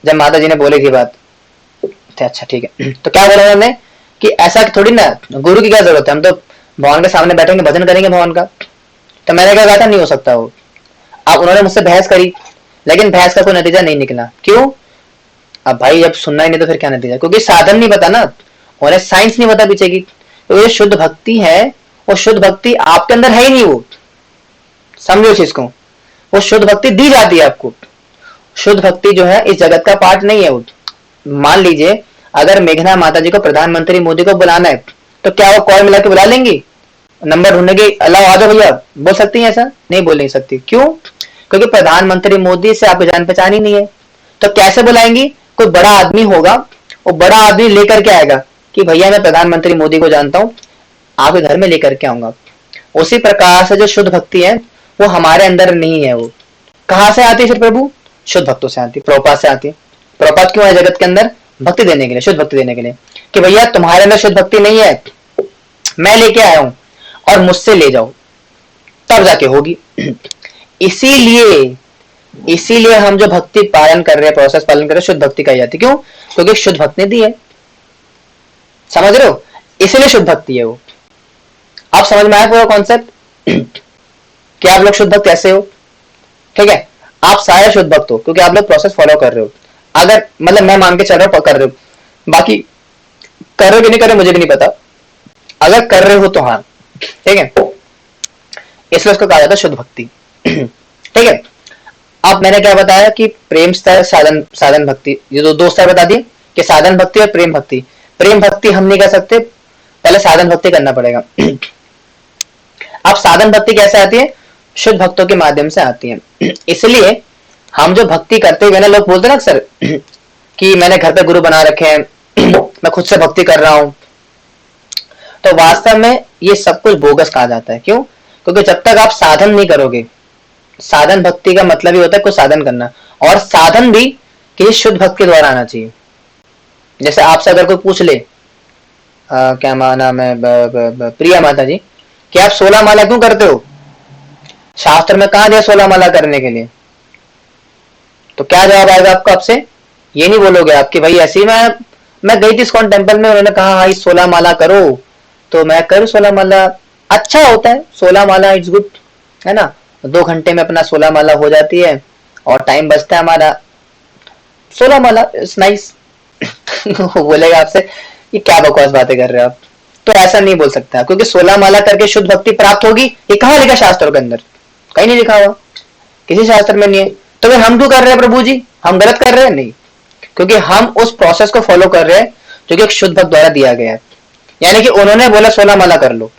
जब माता जी ने बोली थी बात? अच्छा ठीक है। तो क्या बोला उन्होंने कि ऐसा थोड़ी ना, गुरु की क्या जरूरत है, हम तो भगवान के सामने बैठेंगे भजन करेंगे भगवान का। तो मैंने क्या कहा था, नहीं हो सकता वो। अब उन्होंने मुझसे बहस करी, लेकिन बहस का कोई नतीजा नहीं निकला। क्यों? अब भाई जब सुनना ही नहीं तो फिर क्या नतीजा, क्योंकि साधन नहीं पता ना, उन्हें साइंस नहीं पता पीछे की। तो ये शुद्ध भक्ति है, वो शुद्ध भक्ति आपके अंदर है ही नहीं, वो समझो इस चीज को। वो शुद्ध भक्ति दी जाती है आपको, शुद्ध भक्ति जो है इस जगत का पार्ट नहीं है वो। मान लीजिए अगर मेघना माता जी को प्रधानमंत्री मोदी को बुलाना है, तो क्या वो कॉल मिला के बुला लेंगी, नंबर ढूंढेंगे, अल्लाह आ जाओ भैया, बोल सकती है? ऐसा नहीं बोल नहीं सकती। क्यों? क्योंकि प्रधानमंत्री मोदी से आपकी जान पहचान ही नहीं है। तो कैसे बुलाएंगी? कोई बड़ा आदमी होगा, वो बड़ा आदमी लेकर के आएगा कि भैया मैं प्रधानमंत्री मोदी को जानता हूँ, आपके घर में लेकर के आऊंगा। उसी प्रकार से जो शुद्ध भक्ति है वो हमारे अंदर नहीं है। वो कहाँ से आती है फिर प्रभु? शुद्ध भक्तों से आती है, प्रभुपाद से आती है। प्रभुपाद क्यों है जगत के अंदर? भक्ति देने के लिए, शुद्ध भक्ति देने के लिए, कि भैया तुम्हारे अंदर शुद्ध भक्ति नहीं है, मैं लेके आया हूं और मुझसे ले जाओ, तब जाके होगी। इसीलिए इसीलिए हम जो भक्ति पालन कर रहे हैं, प्रोसेस पालन कर रहे हैं, शुद्ध भक्ति कही जाती है। क्यों? क्योंकि शुद्ध भक्ति ने दी है, समझ रहे हो, इसीलिए शुद्ध भक्ति है वो। आप समझ में आया पूरा कॉन्सेप्ट कि आप लोग शुद्ध भक्त कैसे हो? ठीक है, आप सारे शुद्ध भक्त हो क्योंकि आप लोग प्रोसेस फॉलो कर रहे हो। अगर मतलब मैं मान के चल रहा हूं कर रहे हो, बाकी कर रहे हो कि नहीं कर रहे मुझे भी नहीं पता, अगर कर रहे हो तो हाँ, ठीक है, इसलिए उसको कहा जाता है शुद्ध भक्ति। ठीक है, अब मैंने क्या बताया कि प्रेम स्तर, साधन साधन भक्ति, ये दो स्तर बता दिए कि साधन भक्ति और प्रेम भक्ति। प्रेम भक्ति हम नहीं कर सकते, पहले साधन भक्ति करना पड़ेगा। अब साधन भक्ति कैसे आती है? शुद्ध भक्तों के माध्यम से आती है। इसलिए हम जो भक्ति करते हुए ना, लोग बोलते ना अक्सर कि मैंने घर पे गुरु बना रखे हैं, मैं खुद से भक्ति कर रहा हूं, तो वास्तव में ये सब कुछ बोगस कहा जाता है। क्यों? क्योंकि जब तक आप साधन नहीं करोगे, साधन भक्ति का मतलब ही होता है कुछ साधन करना, और साधन भी किसी शुद्ध भक्त के द्वारा आना चाहिए। जैसे आपसे अगर कोई पूछ ले क्या नाम है प्रिया माता जी, कि आप 16 माला क्यों करते हो, शास्त्र में कहा दिया 16 माला करने के लिए? तो क्या जवाब आएगा आपका? आपसे ये नहीं बोलोगे आप कि भाई ऐसे ही मैं गई थी इस्कॉन टेम्पल में, उन्होंने कहा हाँ 16 माला करो, तो मैं करूँ 16 माला, अच्छा होता है 16 माला, इट्स गुड, है ना, 2 घंटे में अपना 16 माला हो जाती है और टाइम बचता है हमारा, 16 माला इट्स नाइस। वो बोलेगा आपसे ये क्या बकवास बातें कर रहे हो आप, तो ऐसा नहीं बोल सकता, क्योंकि 16 माला करके शुद्ध भक्ति प्राप्त होगी, ये कहाँ लिखा शास्त्रों के अंदर? कहीं नहीं लिखा हुआ, किसी शास्त्र में नहीं है। तो फिर हम क्यों कर रहे हैं प्रभु जी, हम गलत कर रहे हैं? नहीं, क्योंकि हम उस प्रोसेस को फॉलो कर रहे हैं जो कि एक शुद्ध भक्त द्वारा दिया गया है। यानी कि उन्होंने बोला 16 माला कर लो,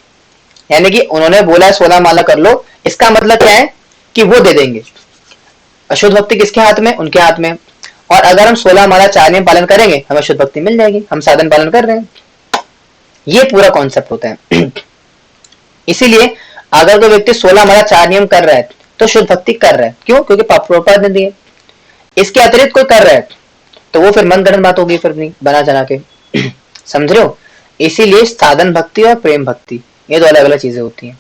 यानी कि उन्होंने बोला 16 माला कर लो, इसका मतलब क्या है कि वो दे देंगे। अशुद्ध भक्ति किसके हाथ में? उनके हाथ में। और अगर हम 16 माला 4 नियम पालन करेंगे, हमें शुद्ध भक्ति मिल जाएगी, हम साधन पालन कर रहे हैं। ये पूरा कॉन्सेप्ट होता है। इसीलिए अगर कोई व्यक्ति 16 माला 4 नियम कर रहा है तो शुद्ध भक्ति कर रहा है। क्यों? क्योंकि प्रभुपाद ने दिए। इसके अतिरिक्त कोई कर रहा है तो वो फिर मन गणन बात होगी, फिर नहीं बना चना के। समझ रहे हो? इसीलिए साधन भक्ति और प्रेम भक्ति ये दो अलग अलग चीजें होती हैं,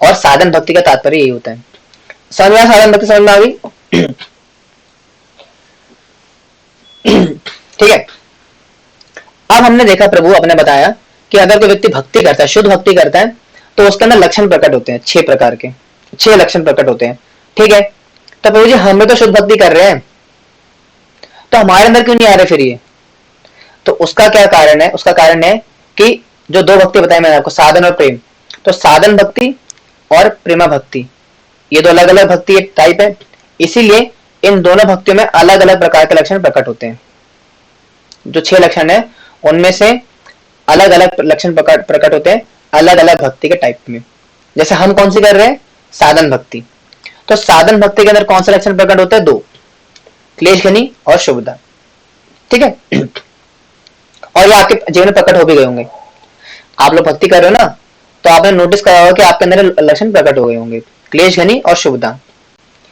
और साधन भक्ति का तात्पर्य यही होता है। समझ में आया? साधन भक्ति समझ में आ गई? ठीक है। अब हमने देखा, प्रभु आपने बताया कि अगर कोई व्यक्ति भक्ति करता है, शुद्ध भक्ति करता है, तो उसके अंदर लक्षण प्रकट होते हैं, 6 प्रकार के, 6 लक्षण प्रकट होते हैं। ठीक है, तो प्रभु जी हमें तो शुद्ध भक्ति कर रहे हैं, तो हमारे अंदर क्यों नहीं आ रहे फिर ये? तो उसका क्या कारण है? उसका कारण है कि जो 2 भक्ति बताई मैंने आपको, साधन और प्रेम, तो साधन भक्ति और प्रेमा भक्ति ये 2 अलग अलग भक्ति एक टाइप है। इसीलिए इन दोनों भक्तियों में अलग अलग प्रकार के लक्षण प्रकट होते हैं। जो 6 लक्षण है उनमें से अलग अलग लक्षण प्रकट होते हैं अलग अलग भक्ति के टाइप में। जैसे हम कौन सी कर रहे हैं? साधन भक्ति। तो साधन भक्ति के अंदर कौन सा लक्षण प्रकट होता है? 2, क्लेश घनी और शुभदा। ठीक है, और ये आपके जीवन में प्रकट हो भी गए होंगे। आप लोग भक्ति कर रहे हो ना, तो आपने नोटिस करा होगा कि आपके अंदर लक्षण प्रकट हो गए होंगे, क्लेश घनी और शुभदा।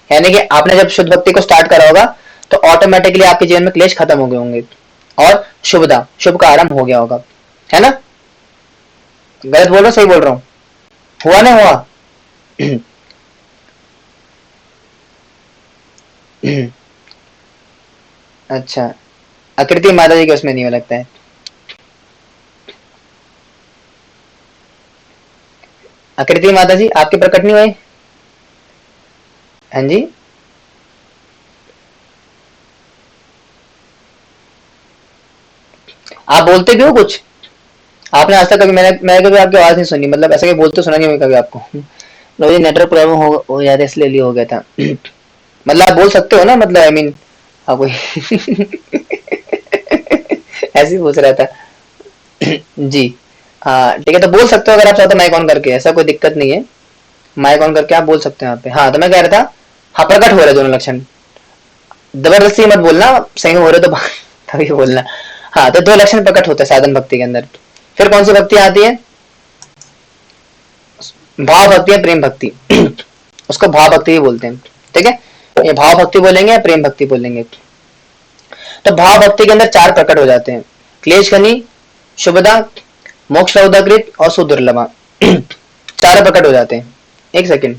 यानी कि आपने जब शुद्ध भक्ति को स्टार्ट करा होगा तो ऑटोमेटिकली आपके जीवन में क्लेश खत्म हो गए होंगे और शुभदा, शुभ का आरंभ हो गया होगा, है ना? गलत बोल रहा हूं, सही बोल रहा हूं? हुआ ना हुआ? अच्छा, आकृति माता जी के उसमें नहीं हो लगता है। आकृति माता जी आपके प्रकट नहीं हुए? हाँ जी, आप बोलते भी हो कुछ? आपने आज तक कभी मैंने कभी आपकी आवाज नहीं सुनी, मतलब ऐसा कि बोलते सुना नहीं होगा कभी आपको? मुझे नेटवर्क प्रॉब्लम हो जाता है इसलिए लिए हो गया था। मतलब आप बोल सकते हो ना, मतलब आई मीन आपको ऐसे ही पूछ रहा था। जी हाँ ठीक है, तो बोल सकते हो अगर आप चाहते माइक ऑन करके, ऐसा कोई दिक्कत नहीं है, माइक ऑन करके आप बोल सकते हैं यहाँ पे। हाँ तो मैं कह रहा था, हाँ प्रकट हो रहे दोनों लक्षण, जबरदस्ती मत बोलना, सही हो रहे तो तभी बोलना। हाँ तो 2 लक्षण प्रकट होते हैं साधन भक्ति के अंदर। फिर कौन सी भक्ति आती है? भाव भक्ति है, प्रेम भक्ति। उसको भाव भक्ति भी बोलते हैं। ठीक है, ये भाव भक्ति बोलेंगे या प्रेम भक्ति बोलेंगे? तो भाव भक्ति के अंदर 4 प्रकट हो जाते हैं, क्लेश घनी, शुभदा, मोक्ष लौदाकृत और सुदुर्लभा। 4 प्रकट हो जाते हैं। एक सेकंड,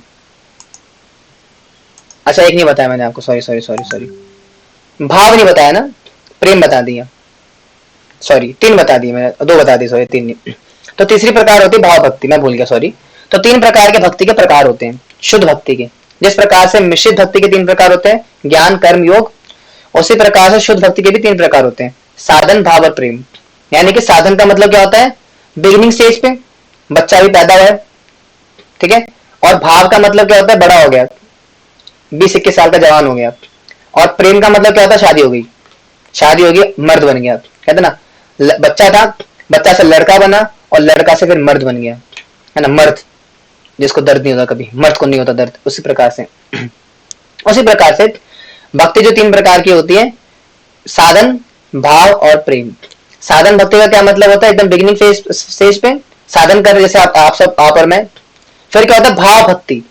अच्छा एक नहीं बताया मैंने आपको, सॉरी, भाव नहीं बताया ना, प्रेम बता दिया, सॉरी 3 बता दिए मैंने, 2 बता दिए, सॉरी 3 नहीं। तो तीसरी प्रकार होती है भाव भक्ति, मैं भूल गया सॉरी। तो 3 प्रकार के भक्ति के प्रकार होते हैं शुद्ध भक्ति के। जिस प्रकार से मिश्रित भक्ति के 3 प्रकार होते हैं, ज्ञान कर्म योग, उसी प्रकार से शुद्ध भक्ति के भी 3 प्रकार होते हैं, साधन भाव और प्रेम। यानी कि साधन का मतलब क्या होता है? बिगिनिंग स्टेज पे बच्चा भी पैदा हुआ है, ठीक है, और भाव का मतलब क्या होता है? बड़ा हो गया, 20-21 साल का जवान हो गया। और प्रेम का मतलब क्या होता है? शादी हो गई, शादी होगी, मर्द बन गया। कहते ना, बच्चा था, बच्चा से लड़का बना और लड़का से फिर मर्द बन गया, है ना, मर्द जिसको दर्द नहीं होता, कभी मर्द को नहीं होता दर्द, उसी प्रकार से भक्ति जो 3 प्रकार की होती है, साधन भाव और प्रेम। साधन भक्ति का क्या मतलब होता है? एकदम बिगिनिंग स्टेज पे साधन कर, जैसे आप सब, आप और मैं। फिर क्या होता है? भाव भक्ति,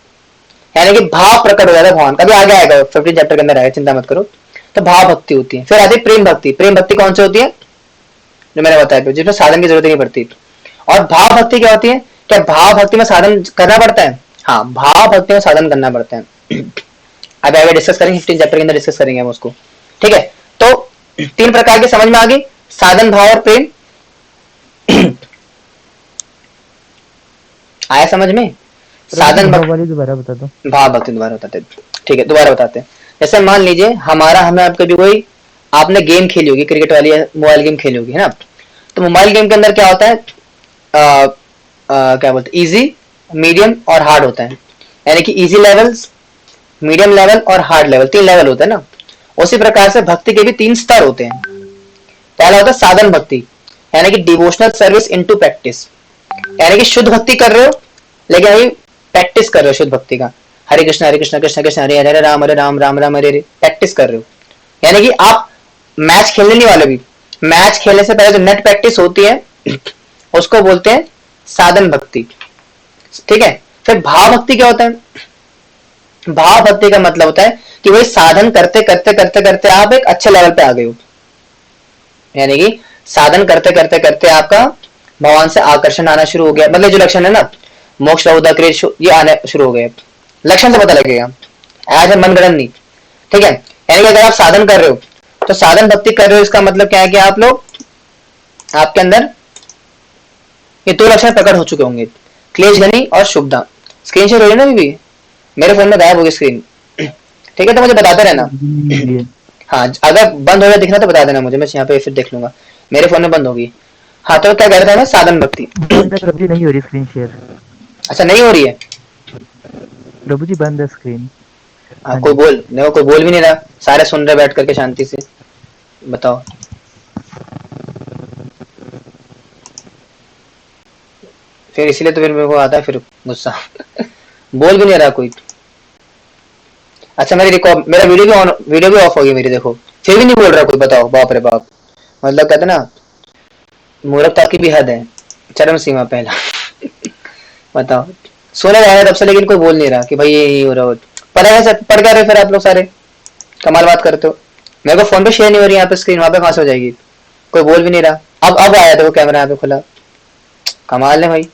यानी कि भाव प्रकट हो जाता है भगवान, कभी आगे आएगा 15 चैप्टर के अंदर आएगा, चिंता मत करो। तो भाव भक्ति होती है। फिर आती है प्रेम भक्ति। प्रेम भक्ति कौन सी होती है? जो मैंने बताया, जिसमें साधन की जरूरत नहीं पड़ती। और भाव भक्ति क्या होती है? क्या भाव भक्ति में साधन करना पड़ता है? हाँ, भाव भक्ति में साधन करना पड़ता है। अब आगे डिस्कस करेंगे, 15 चैप्टर के अंदर डिस्कस करेंगे हम उसको। ठीक है, तो 3 प्रकार के समझ में आ गई, साधन, भाव और प्रेम। आया समझ में? साधन भाव वाली दोबारा बता दो। भाव भक्ति दोबारा बताते हैं। ठीक है, दोबारा बताते हैं। जैसे मान लीजिए हमें आपके भी कोई, आपने गेम खेली होगी, क्रिकेट वाली मोबाइल गेम खेली होगी, है ना? तो मोबाइल गेम के अंदर क्या होता है, क्या बोलते हैं, इजी, मीडियम और हार्ड होता है। यानी कि इजी लेवल्स, मीडियम लेवल और हार्ड लेवल, 3 लेवल होता है ना। उसी प्रकार से भक्ति के भी 3 स्तर होते हैं। पहला होता है साधन भक्ति, यानी कि डिवोशनल सर्विस इनटू प्रैक्टिस, यानी कि शुद्ध भक्ति कर रहे हो लेकिन अभी प्रैक्टिस कर रहे हो शुद्ध भक्ति का। हरे कृष्ण कृष्ण कृष्ण हरे हरे, राम राम राम हरे हरे, प्रैक्टिस कर रहे हो। यानी कि आप मैच खेलने नहीं वाले भी, मैच खेलने से पहले जो नेट प्रैक्टिस होती है उसको बोलते हैं साधन भक्ति। ठीक है, फिर भाव भक्ति क्या होता है? भाव भक्ति का मतलब होता है कि वही साधन करते करते करते करते आप एक अच्छे लेवल पे आ गए हो। यानी कि साधन करते करते करते आपका भगवान से आकर्षण आना शुरू हो गया, मतलब जो लक्षण है ना, मोक्ष, रौदा, क्रेज, ये आने शुरू हो गए। लक्षण से पता लगेगा, आज मनगढ़ंत नहीं। ठीक है, यानी कि अगर आप साधन कर रहे हो तो साधन भक्ति कर रहे हो, इसका मतलब क्या है कि आप लोग, आपके अंदर ये 2 लक्षण प्रकट हो चुके होंगे, क्लेश घनी और शुभदा। स्क्रीन शेयर हो रही है ना अभी? मेरे फोन में गायब होगी स्क्रीन। ठीक है, तो मुझे बताते रहना। हाँ, अगर बंद हो जाए दिखना तो बता देना मुझे, मैं यहाँ पे फिर देख लूंगा। मेरे फोन में बंद होगी। हाँ, तो क्या कह रहा था मैं, साधन भक्ति। प्रभु जी नहीं हो रही स्क्रीन शेयर। अच्छा, नहीं हो रही है? प्रभु जी बंद है स्क्रीन। हाँ, कोई बोल, देखो कोई बोल भी नहीं रहा, सारे सुन रहे बैठ करके शांति से। बताओ। फिर इसीलिए तो फिर मेरे को आता है फिर गुस्सा। बोल भी नहीं रहा कोई। अच्छा, मेरा वीडियो भी ऑफ होगी मेरी, देखो फिर भी नहीं बोल रहा कोई। बताओ, बाप रे बाप, मतलब कहते ना मूर्खता की भी हद है, चरम सीमा पहला। बताओ, सोने जा रहे तब से लेकिन कोई बोल नहीं रहा कि भाई ये हो रहा हो। पता है पढ़ कर रहे फिर आप लोग सारे, कमाल बात करते हो। मेरे को फोन पे शेयर नहीं हो रही यहाँ पे स्क्रीन, वहां पे कहां से हो जाएगी? कोई बोल भी नहीं रहा। अब आया देखो कैमरा यहाँ पे खुला। कमाल है भाई,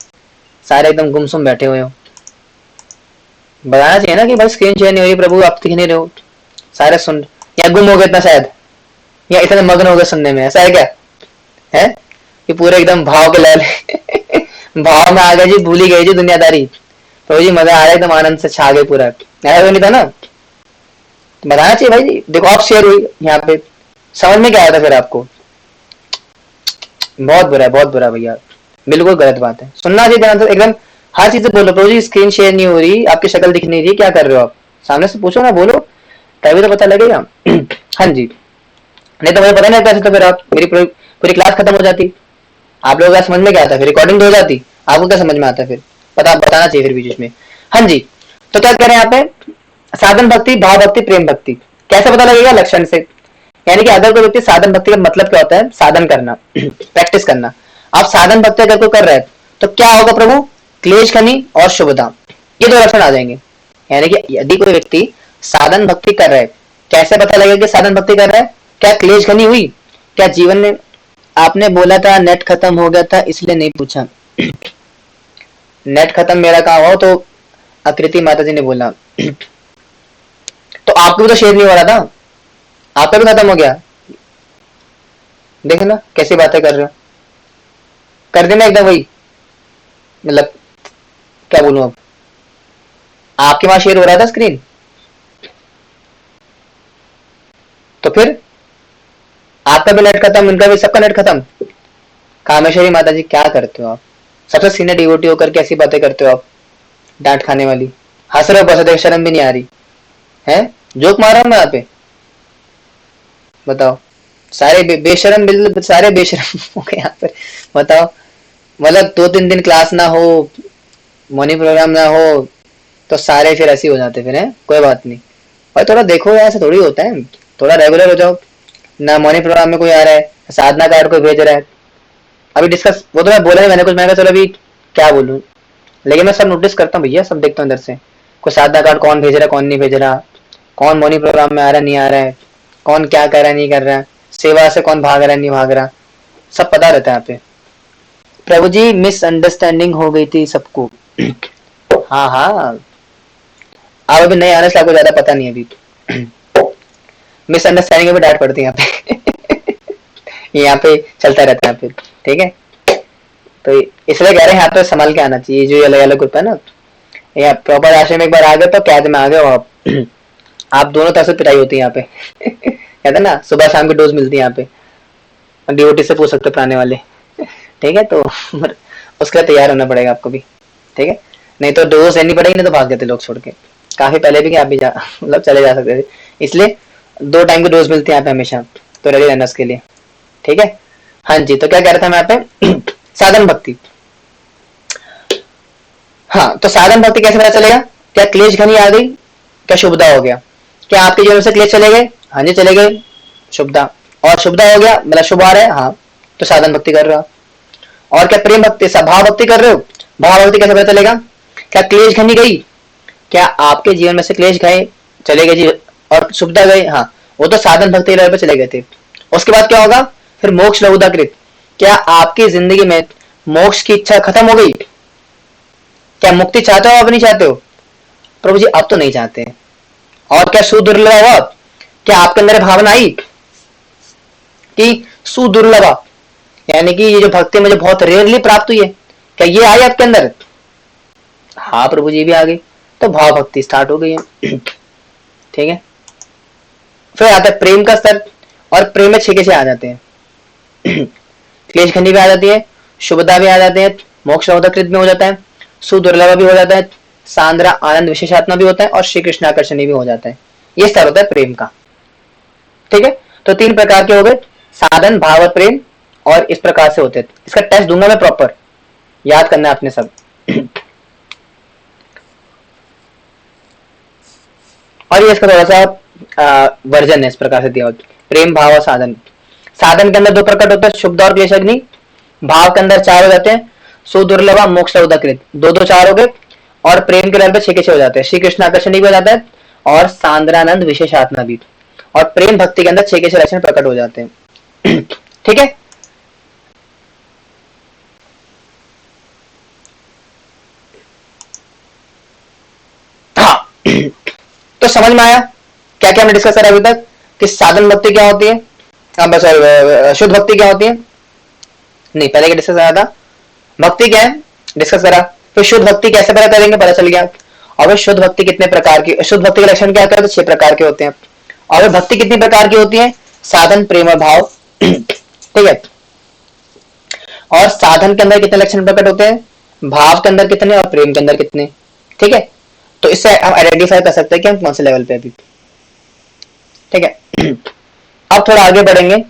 सारे एकदम गुमसुम बैठे हुए हो। बताना चाहिए ना कि भाई स्क्रीन शेयर नहीं हो रही, प्रभु आप दिख नहीं रहे हो। सारे सुन, या गुम हो गए इतना शायद, या इतने मग्न हो गए सुनने में, ऐसा है क्या? है कि पूरे एकदम भाव के लेवल भाव में आ गए जी, भूल ही गए जी दुनियादारी। तो जी मजा आ रहा है, एकदम आनंद से छा गए पूरा। ऐसा तो नहीं था ना? तो बताना चाहिए भाई जी, देखो आप शेयर हुई यहाँ पे, समझ में क्या आया था फिर आपको? बहुत बुरा है, बहुत बुरा भैया, बिल्कुल गलत बात है। सुनना चाहिए ध्यान से एकदम, हर चीज से बोलो। प्रभु जी स्क्रीन शेयर नहीं हो रही, आपकी शक्ल दिख नहीं रही, क्या कर रहे हो आप? सामने से पूछो ना, बोलो, तभी तो पता लगेगा। हाँ जी, नहीं तो मुझे पता नहीं लगता, तो फिर आप मेरी पूरी क्लास खत्म हो जाती, आप लोगों का समझ में क्या आता, फिर रिकॉर्डिंग हो जाती, आपको क्या समझ में आता फिर? बताना चाहिए फिर बीच में। हाँ जी, तो क्या कह रहे हैं यहाँ पे, साधन भक्ति, भाव भक्ति, प्रेम भक्ति। कैसे पता लगेगा? लक्षण से। यानी कि अगर कोई व्यक्ति, साधन भक्ति का मतलब क्या होता है? साधन करना, प्रैक्टिस करना। आप साधन भक्ति अगर कोई कर रहे हैं तो क्या होगा प्रभु? क्लेश खनी और शुभदा, ये 2 लक्षण आ जाएंगे। यानी कि यदि कोई व्यक्ति साधन भक्ति कर रहा है, कैसे पता लगेगा कि साधन भक्ति कर रहा है? क्या क्लेश घनी हुई? क्या जीवन में, आपने बोला था नेट खत्म हो गया था इसलिए नहीं पूछा। नेट खत्म मेरा कहाँ हुआ? तो आकृति माता जी ने बोला। तो आपको भी तो शेयर नहीं हो रहा था, आपका भी खत्म हो गया। देखना कैसी बातें कर रहे हो, कर देना एकदम वही, मतलब क्या बोलूं अब, आपके वहां शेयर हो रहा था स्क्रीन, तो फिर आपका भी नेट खत्म, उनका भी, सबका नेट खत्म। कामेश्वरी माता जी क्या करते हो आप? सबसे सीनियर डिवोटी होकर कैसी बातें करते हो आप, डांट खाने वाली। हंस रहे हो, बस देख शर्म भी नहीं आ रही है? जोक मार रहा हूं मैं यहाँ पे, बताओ। सारे बेशरम, बिल्कुल सारे बेशरम हो गए यहाँ पे। बताओ, मतलब 2-3 दिन क्लास ना हो, मॉर्निंग प्रोग्राम ना हो, तो सारे फिर ऐसे हो जाते फिर, हैं? कोई बात नहीं भाई, थोड़ा देखो यार, ऐसा थोड़ी होता है, थोड़ा रेगुलर हो जाओ ना। मॉर्निंग प्रोग्राम में कोई आ रहा है, साधना कार्ड कोई भेज रहा है, अभी डिस्कस, वो तो मैं बोला नहीं मैंने कुछ, मैंने कहा चलो अभी क्या बोलूं, लेकिन मैं सब नोटिस करता हूँ भैया, सब देखता हूँ इधर से। कोई साधना कार्ड कौन भेज रहा है, कौन नहीं भेज रहा, कौन मॉर्निंग प्रोग्राम में आ रहा है, नहीं आ रहा है, कौन क्या कर रहा है, नहीं कर रहा है, सेवा से कौन भाग रहा है, नहीं भाग रहा, सब पता रहता है यहाँ पे। प्रभु जी मिसअंडरस्टैंडिंग हो गई थी सबको। हाँ हाँ, आप अभी नए आने से आपको ज्यादा पता नहीं है अभी। मिसअंडरस्टैंडिंग में भी डांट पड़ती है यहाँ पे। यहाँ पे चलता रहता है फिर। ठीक है, तो इसलिए कह रहे हैं यहाँ पे संभाल के आना चाहिए, जो अलग अलग ग्रुप है ना। यहाँ प्रॉपर आश्रम में एक बार आ गए तो कैद में आ गए हो आप दोनों तरफ से पिटाई होती है यहाँ पे। कहते हैं ना, सुबह शाम की डोज मिलती है यहाँ पे। डीओटी से पूछ सकते हो पुराने वाले। ठीक है, तो उसके लिए तैयार होना पड़ेगा आपको भी। ठीक है, नहीं तो डोज लेनी पड़ेगी, नहीं तो भाग जाते लोग छोड़ के। काफी पहले भी कि आप भी जा मतलब चले जा सकते थे। इसलिए 2 टाइम की डोज मिलती है यहाँ पे हमेशा, तो रेडी रहना उसके लिए। ठीक है, हाँ जी, तो क्या कह रहा था मैं यहाँ पे? साधन भक्ति। हाँ, तो साधन भक्ति कैसे पता चलेगा? क्या क्लेश घनी आ गई? क्या शुभदा हो गया? क्या आपके जीवन से क्लेश चले गए? हाँ जी चले गए, शुभदा। और शुभदा हो गया मतलब शुभ आ रहा है, हाँ, तो साधन भक्ति कर रहे हो। और क्या प्रेम भक्ति, भाव भक्ति कर रहे हो? भाव भक्ति कैसे पता चलेगा? क्या क्लेश घनी गई? क्या आपके जीवन में से क्लेश गए, चले गए जी, और शुभदा गए, हाँ, वो तो साधन भक्ति लेवल पे चले गए थे। उसके बाद क्या होगा? फिर मोक्ष लहुदाकृत। क्या आपकी जिंदगी में मोक्ष की इच्छा खत्म हो गई? क्या मुक्ति चाहते हो, अब नहीं चाहते हो? प्रभु जी अब तो नहीं चाहते। और क्या सुदुर्लभ हुआ? क्या आपके अंदर भावना आई कि सुदुर्लभ, यानी कि ये जो भक्ति मुझे बहुत रेयरली प्राप्त हुई है, क्या ये आई आपके अंदर? हाँ प्रभु जी भी आ गई, तो भाव भक्ति स्टार्ट हो गई है। ठीक है, फिर आता है प्रेम का स्तर, और प्रेम में 6 के 6 आ जाते हैं। क्लेश खंडी भी आ जाती है, शुभदा भी आ जाते हैं, मोक्ष अवधकृत भी हो जाता है, सुदुर्लभ भी हो जाता है, सांद्रा आनंद विशेषात्मा भी होता है, और श्री कृष्ण आकर्षणी भी हो जाता है। ये स्तर होता है प्रेम का। ठीक है, तो 3 प्रकार के हो गए, साधन, भाव और प्रेम। और इस प्रकार से होते हैं। इसका टेस्ट दूंगा मैं प्रॉपर, याद करना है आपने सब। और ये इसका थोड़ा सा वर्जन है, इस प्रकार से दिया होता है। प्रेम, भाव और साधन। साधन के अंदर 2 प्रकट होते हैं, शुद्ध और क्लेश अग्नि। भाव के अंदर 4 हो जाते हैं, सुदुर्लभ, मोक्ष उदकृत, 2 2 4 हो गए। और प्रेम के लेवल पे 6 के 6 हो जाते हैं, श्री कृष्ण आकर्षणी भी हो जाता है, और सांद्रानंद विशेषात्मा भी। और प्रेम भक्ति के अंदर 6 के 6 लक्षण प्रकट हो जाते हैं। ठीक है, हाँ। तो समझ में आया क्या क्या हमने डिस्कस करा अभी तक, कि साधन भक्ति क्या होती है, शुद्ध भक्ति क्या होती है? नहीं, पहले क्या डिस्कस करा था? भक्ति क्या है, डिस्कस करा। फिर शुद्ध भक्ति कैसे पता करेंगे, पता चल गया। और शुद्ध भक्ति कितने प्रकार की, शुद्ध भक्ति के लक्षण क्या होता है? तो 6 प्रकार के होते हैं। और भक्ति कितनी प्रकार की होती है? साधन, प्रेम और भाव। ठीक है, और साधन के अंदर कितने लक्षण प्रकट होते हैं, भाव के अंदर कितने, और प्रेम के अंदर कितने। ठीक है, तो इससे हम आइडेंटिफाई कर सकते हैं कि हम कौन से लेवल पे अभी। ठीक है, अब थोड़ा आगे बढ़ेंगे,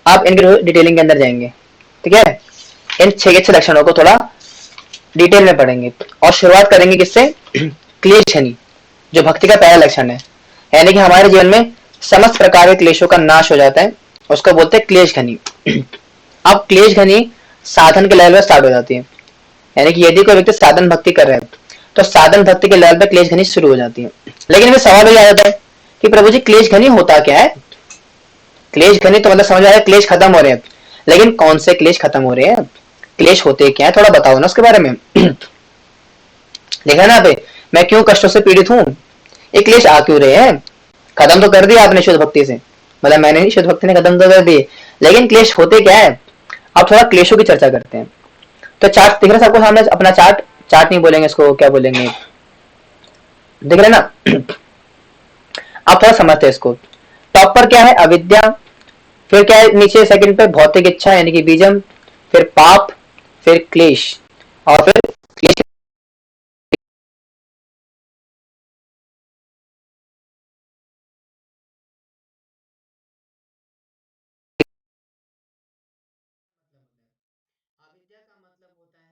आप इनके डिटेलिंग के अंदर जाएंगे। ठीक है, इन 6 के 6 लक्षणों को थोड़ा डिटेल में पढ़ेंगे। और शुरुआत करेंगे किससे? क्लेश हनि, जो भक्ति का पहला लक्षण है। यानी कि हमारे जीवन में समस्त प्रकार के क्लेशों का नाश हो जाता है, उसको बोलते हैं क्लेश घनी। अब क्लेश घनी साधन के लेवल पर स्टार्ट हो जाती है। यानी कि यदि कोई व्यक्ति साधन भक्ति कर रहे हैं, तो साधन भक्ति के लेवल पर क्लेश घनी शुरू हो जाती है। लेकिन फिर सवाल हो जाता है कि प्रभु जी क्लेश घनी होता क्या है? क्लेश घनी तो मतलब समझ आ रहा है क्लेश खत्म हो रहे हैं, लेकिन कौन से क्लेश खत्म हो रहे हैं? क्लेश होते क्या है, थोड़ा बताओ ना उसके बारे में। देखा ना पे, मैं क्यों कष्टों से पीड़ित हूँ, ये क्लेश आ क्यों रहे हैं? खत्म तो कर दिया आपने शुद्ध भक्ति से, मतलब मैंने नहीं, शुद्ध भक्ति ने खत्म तो कर दिए, लेकिन क्लेश होते क्या है? अब थोड़ा क्लेशों की चर्चा करते हैं। तो चार्ट दिख रहा है सबको सामने अपना? चार्ट, चार्ट नहीं बोलेंगे इसको, क्या बोलेंगे, दिख रहा है ना? आप थोड़ा समझते हैं इसको। टॉप पर क्या है? अविद्या। फिर क्या है नीचे सेकंड पे? भौतिक इच्छा यानी कि बीजम। फिर पाप, फिर क्लेश, और फिर क्लेश। अविद्या का मतलब होता है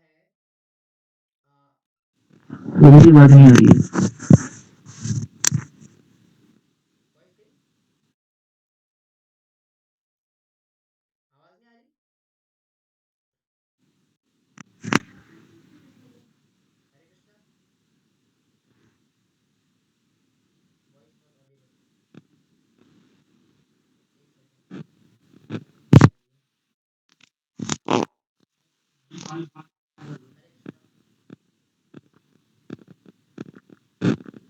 मेरी बात नहीं आ रही है। आवाज नहीं आ रही? हरे कृष्णा, वॉइस नॉट ऑडिबल, एक सेकंड। हरे कृष्णा,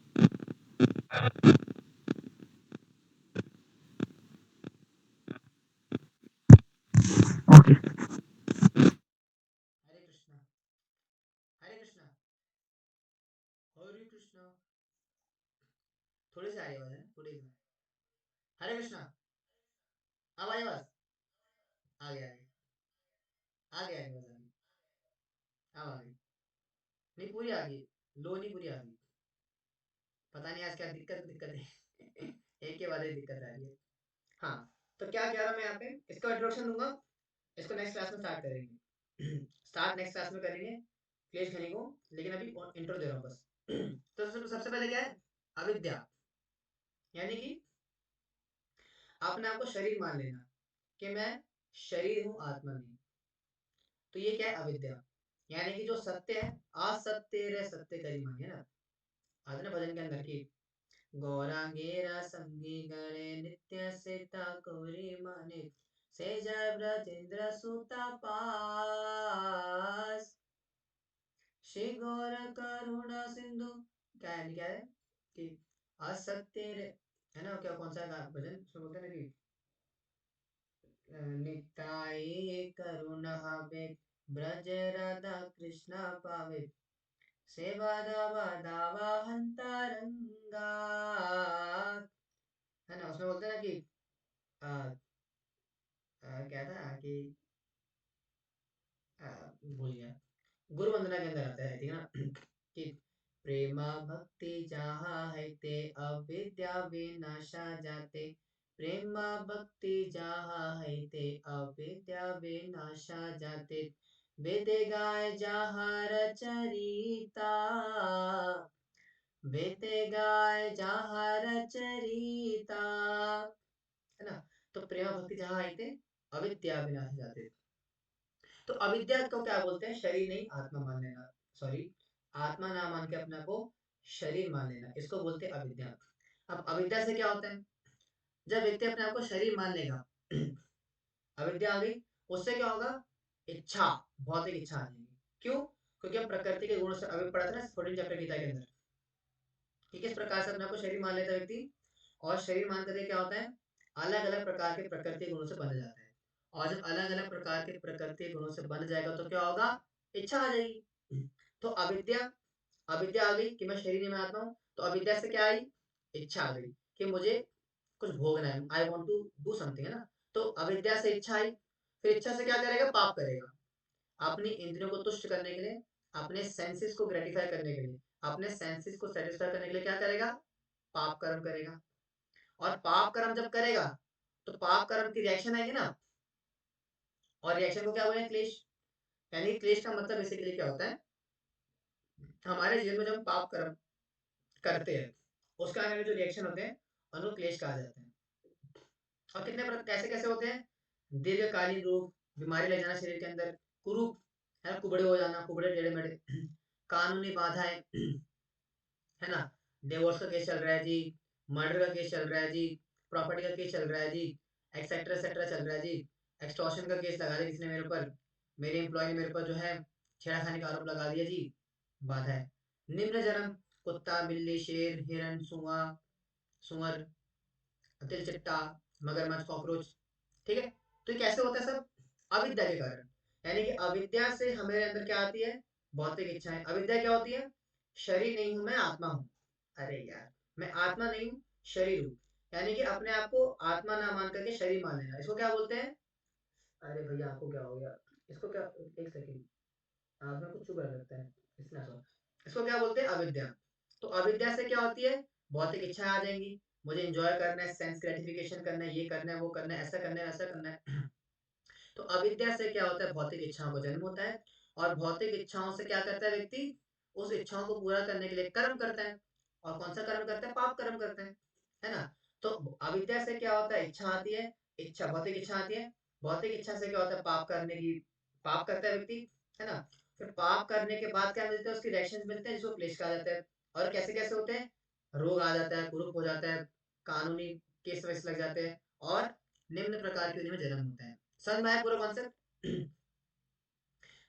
ओके। हरे कृष्णा, हरे कृष्णा, हरे कृष्णा। थोड़ी सी आ रही आवाज है, थोड़ी सी। हरे कृष्णा, अब आई आवाज? आ गया, आ गया, आ गया, आवाज आ गई, अब आ गई। नहीं, पूरी आ गई, लो नहीं, पूरी आ गई। पता नहीं आज क्या दिक्कत दिक्कत है। एक के बाद एक दिक्कत आ रही है। हाँ, तो क्या कह रहा मैं यहाँ पे, इसका इंट्रोडक्शन दूंगा, इसको नेक्स्ट क्लास में स्टार्ट करेंगे। स्टार्ट नेक्स्ट क्लास में करेंगे क्लेश खनी को, लेकिन अभी इंट्रो दे रहा हूँ बस। तो सबसे पहले क्या है, अविद्या, यानी कि अपने आप को शरीर मान लेना, कि मैं शरीर हूँ, आत्मा नहीं। तो ये क्या है, अविद्या, यानी कि जो सत्य है, असत्य रे सत्य करी मानिए ना। आज ना भजन के अंदर की गौरांगेरा संगी गणे नित्य सीता कोरी माने से जय ब्रजेंद्र सुता पास श्री गौर करुणा सिंधु। क्या है कि असत्य रे, है ना, क्या कौन सा भजन उसमें बोलते हैं ना कि निताई करुणा हवे ब्रज राधा कृष्णा पावे सेवा दावा दावा हंतारंगा, है ना। उसमें बोलते हैं ना कि क्या था कि भूल गया, गुरु वंदना के अंदर आता है, ठीक है ना। कि प्रेमा भक्ति जहाँ है ते अविद्या विनाशा जाते, प्रेमा भक्ति जहाँ है ते अविद्या विनाशा जाते, वेद गाय जहाँ रचरिता, वेद गाय जहाँ रचरिता, है ना। तो प्रेमा भक्ति जहाँ है ते अविद्या विनाश जाते। तो अविद्या को क्या बोलते हैं, शरीर नहीं आत्मा मान लेना, सॉरी, आत्मा ना मान के अपने को शरीर मान लेना, इसको बोलते हैं अविद्या। अब अविद्या से क्या होता है, जब व्यक्ति अपने आप को शरीर मान लेगा, अविद्या आ गई, उससे क्या होगा, इच्छा, भौतिक इच्छा आ जाएगी। क्यों? क्योंकि हम प्रकृति के गुणों से अभी पढ़ा था ना 14 चैप्टर गीता के अंदर, कि किस प्रकार से अपने आप को शरीर मान लेता है व्यक्ति, और शरीर मान करके क्या होता है, अलग अलग प्रकार के प्रकृति गुणों से बन जाता है। और जब अलग अलग प्रकार के प्रकृति गुणों से बन जाएगा तो क्या होगा, इच्छा आ जाएगी। तो अविद्या, अविद्या आ गई कि मैं शरीर नहीं, मैं आत्मा हूँ। तो अविद्या से क्या आई, इच्छा आ गई कि मुझे कुछ भोगना है, I want to do something, है ना। तो अविद्या से इच्छा आई, फिर इच्छा से क्या करेगा, पाप करेगा। अपनी इंद्रियों को तुष्ट करने के लिए, अपने सेंसेस को ग्रेटिफाई करने के लिए, अपने सेंसेस को सेटिस्फाई करने के लिए क्या करेगा, पाप कर्म करेगा। और पाप कर्म जब करेगा तो पाप कर्म की रिएक्शन आएगी ना, और रिएक्शन को क्या बोले, क्लेश। यानी क्लेश का मतलब बेसिकली क्या होता है, हमारे जीवन में जब हम पाप कर्म करते हैं, उसका आने में जो रिएक्शन होते हैं उनको क्लेश कहा जाता है। और कितने कैसे कैसे होते हैं, दीर्घकालीन रोग, बीमारी लग जाना शरीर के अंदर, कुरूप, है ना, कुबड़े हो जाना, कुबड़े टेढ़े मेढ़े, कानूनी बाधाएं, है ना, डिवोर्स का केस चल रहा है जी, मर्डर का केस चल रहा है जी, प्रॉपर्टी का केस चल रहा है जी, एक्सेट्रा चल रहा है जी, एक्सटॉर्शन का केस लगा दिया किसी ने मेरे ऊपर, मेरे एम्प्लॉय ने मेरे पर जो है छेड़खानी का आरोप लगा दिया जी, बाधा है। निम्न जन्म, कुत्ता, बिल्ली, शेर, हिरण, सुआ, सुअर, तिलचिट्टा, मगरमच्छ, कॉकरोच, ठीक है। तो ये कैसे होता है सब, अविद्या के कारण। यानी कि अविद्या से हमारे अंदर क्या आती है, भौतिक इच्छाएं। अविद्या क्या होती है, शरीर नहीं हूं मैं, आत्मा हूं। अरे यार, मैं आत्मा नहीं हूँ, शरीर हूँ। यानी कि अपने आप को आत्मा ना मान करके शरीर मान लेना, इसको क्या बोलते हैं। अरे भैया आपको क्या हो गया, इसको क्या, एक सेकंड, आग में कुछ चुभ रहा लगता है, इतना सो, इसको क्या बोलते हैं, अविद्या। तो अविद्या से क्या होती है, भौतिक इच्छा आ जाएंगी, मुझे एंजॉय करना है, सेंस ग्रेटिफिकेशन करना है, ये करना है, वो करना है, ऐसा करना है, ऐसा करना है। तो अविद्या से क्या होता है, भौतिक इच्छाओं का जन्म होता है। और भौतिक इच्छाओं से क्या करता है व्यक्ति, उस इच्छाओं को पूरा करने के लिए कर्म करता है। और कौन सा कर्म करता है, पाप कर्म करता है ना। तो अविद्या से क्या होता है, इच्छा आती है, इच्छा, भौतिक इच्छा आती है। भौतिक इच्छा से क्या होता है, पाप करने की, पाप करता है व्यक्ति, है ना। फिर पाप करने के बाद क्या मिलता है, उसकी रिएक्शंस मिलते हैं, जिसको क्लेश कहा जाता है। और कैसे कैसे होते हैं, रोग आ जाता है, कुरूप हो जाता है, कानूनी केस वैस लग जाते हैं, और निम्न प्रकार की उन्हीं में जन्म होता है। समझ में आया पूरा कॉन्सेप्ट।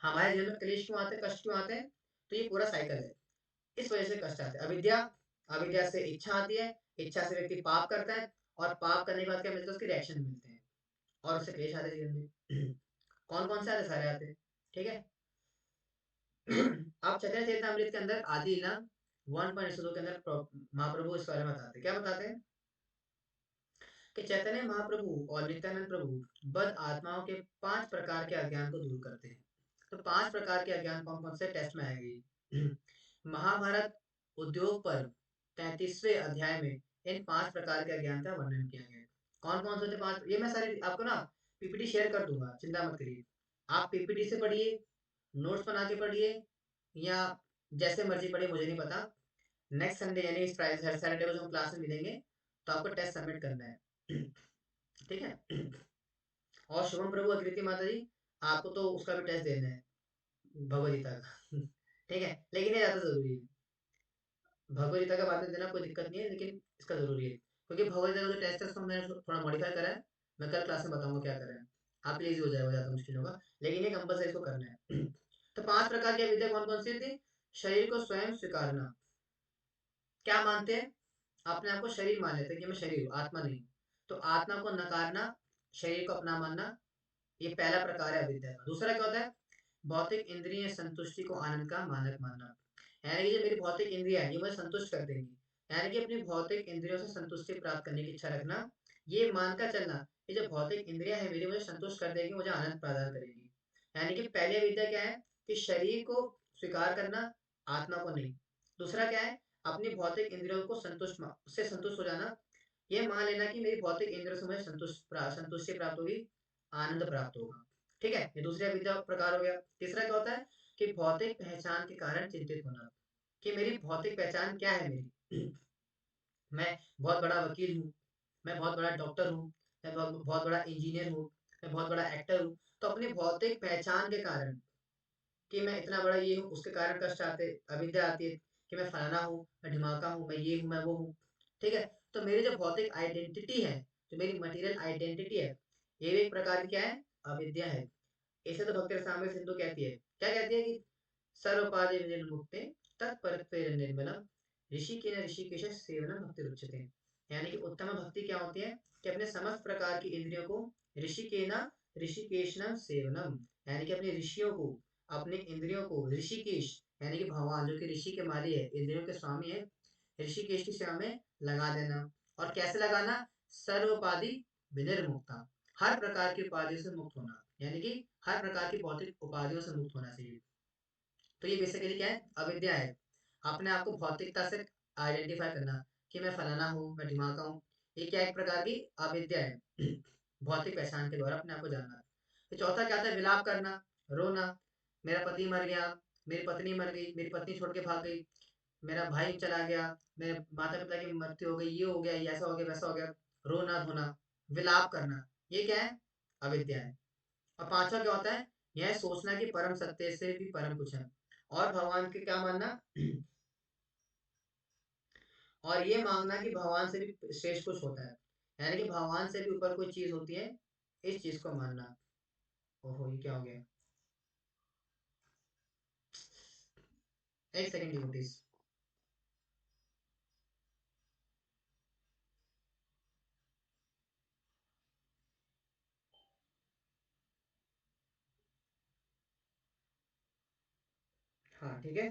हमारे जीवन में क्लेश क्यों आते हैं, कष्ट क्यों आते हैं, तो ये पूरा साइकिल है, इस वजह से कष्ट आते हैं। अविद्या, अविद्या से इच्छा आती है, इच्छा से व्यक्ति पाप करता है, और पाप करने के बाद क्या मिलता है, उसके रिएक्शन मिलते हैं, और उससे क्लेश आते हैं जीवन में। कौन कौन से आते, सारे आते, ठीक है। आप चैतन्य चरितमृत के अंदर आदि लीला 1.102 के अंदर महाप्रभु इस बारे में बताते हैं, क्या बताते हैं कि चैतन्य महाप्रभु और नित्यानंद प्रभु बद आत्माओं के 5 प्रकार के अज्ञान को दूर करते हैं। तो 5 प्रकार के अज्ञान कौन कौन से टेस्ट में आएंगे। महाभारत उद्योग पर्व 33वें अध्याय में इन 5 प्रकार के अज्ञान का वर्णन किया गया है। कौन कौन से थे 5, ये मैं सारे आपको ना पीपीटी शेयर कर दूंगा, चिंता मत करिए। आप पीपीटी से पढ़िए, नोट्स बना के पढ़िए, या जैसे मर्जी पढ़िए, मुझे नहीं पता। नेक्स्ट संडे यानी इस सैटरडे को जो हम क्लास में मिलेंगे तो आपको टेस्ट सबमिट करना है, ठीक है। और शुभम प्रभु आकृति माता जी, आपको तो उसका भी टेस्ट देना है, भगवद गीता का। ठीक है, लेकिन ये ज्यादा जरूरी है। भगवद गीता का बाद में देना कोई दिक्कत नहीं है, लेकिन इसका जरूरी है, क्योंकि भगवद गीता का जो टेस्ट है उसको मैंने थोड़ा मॉडिफाई करा है। मैं कल क्लास में बताऊंगा क्या करा है, आपके लिए इजी हो जाएगा, ज्यादा मुश्किल होगा, लेकिन ये कंपल्सरी इसको करना है। तो 5 प्रकार की विद्या कौन कौन सी थी। शरीर को स्वयं स्वीकारना, क्या मानते हैं, अपने आप को शरीर मान लेते हैं कि मैं शरीर हूँ, आत्मा नहीं। तो आत्मा को नकारना, शरीर को अपना मानना, ये पहला प्रकार है अविद्या का। दूसरा क्या होता है, भौतिक इंद्रिय संतुष्टि को आनंद का मानक मानना, यानी कि जो मेरी भौतिक इंद्रिया है ये मुझे संतुष्ट कर देंगी, यानी कि अपनी भौतिक इंद्रियों से संतुष्टि प्राप्त करने की इच्छा रखना, ये मानकर चलना ये जो भौतिक इंद्रिया है मेरी मुझे संतुष्ट कर देगी, मुझे आनंद प्रदान करेगी। यानी कि पहले विद्या क्या है कि शरीर को स्वीकार करना, आत्मा को नहीं। दूसरा क्या है, अपनी भौतिक इंद्रियों को संतुष्ट हो जाना, ये मान लेना कि मेरी भौतिक इंद्रियों से मुझे संतुष्टि प्राप्त होगी, आनंद प्राप्त होगा, ठीक है। ये दूसरा विद्या प्रकार हो गया। तीसरा क्या होता है कि भौतिक पहचान के कारण चिंतित होना, कि मेरी भौतिक पहचान क्या है मेरी। मैं बहुत बड़ा वकील हूँ, मैं बहुत बड़ा डॉक्टर हूँ, मैं बहुत बड़ा इंजीनियर हूँ, मैं बहुत बड़ा एक्टर हूँ। तो अपनी भौतिक पहचान के कारण कि मैं इतना बड़ा ये हूँ, उसके कारण कष्ट आते, अविद्या आती है कि मैं फलाना हूँ, मैं ढिमाका हूँ, मैं ये हूँ, मैं वो हूँ, ठीक है। तो मेरी जो भौतिक आइडेंटिटी है, जो मेरी मटेरियल आइडेंटिटी है, ये भी एक प्रकार की क्या है, अविद्या है। इसे तो भक्त रसामृत सिंधु कहती है, क्या कहती है कि सर्वपादे विनिर्मुक्ते तत्परत्वेन निर्मलम ऋषिकेन ऋषिकेश सेवनम भक्ति रुच्यते। यानी कि उत्तम भक्ति क्या होती है कि अपने समस्त प्रकार की इंद्रियों को ऋषिकेना ऋषिकेशनम सेवनम, यानी कि अपने ऋषियों को, अपने इंद्रियों को ऋषिकेश यानी कि भगवान जो कि ऋषि के माली है, इंद्रियों के स्वामी है, ऋषिकेश की सेवा में लगा देना। और कैसे लगाना, सर्वोपाधि विनिर्मुक्ता, हर प्रकार की उपाधियों से मुक्त होना, यानी कि हर प्रकार की भौतिक उपाधियों से मुक्त होना चाहिए। तो ये बेसिकली क्या है, अविद्या है। अपने आप को भौतिकता से आइडेंटिफाई करना कि मैं फलाना हूँ, मैं ढिमाका हूँ, ये क्या एक प्रकार की अविद्या है। भौतिक पहचान के द्वारा अपने आप को जानना। तो चौथा क्या था, विलाप करना, रोना, मेरा पति मर गया, मेरी पत्नी मर गई, मेरी पत्नी छोड़ के भाग गई, मेरा भाई चला गया, मेरे माता पिता की मृत्यु हो गई, ये हो गया, ये ऐसा हो गया, वैसा हो गया, रोना धोना, विलाप करना, ये क्या है, अविद्या है। और पांचवा क्या होता है, यह सोचना कि परम सत्य से भी परम कुछ है, और भगवान के क्या मानना, और ये मांगना कि भगवान से भी श्रेष्ठ कुछ होता है, यानी कि भगवान से भी ऊपर कोई चीज होती है, इस चीज को मानना। ओहो, ये क्या हो गया, एक सेकंड डिवोटीज। हाँ ठीक है,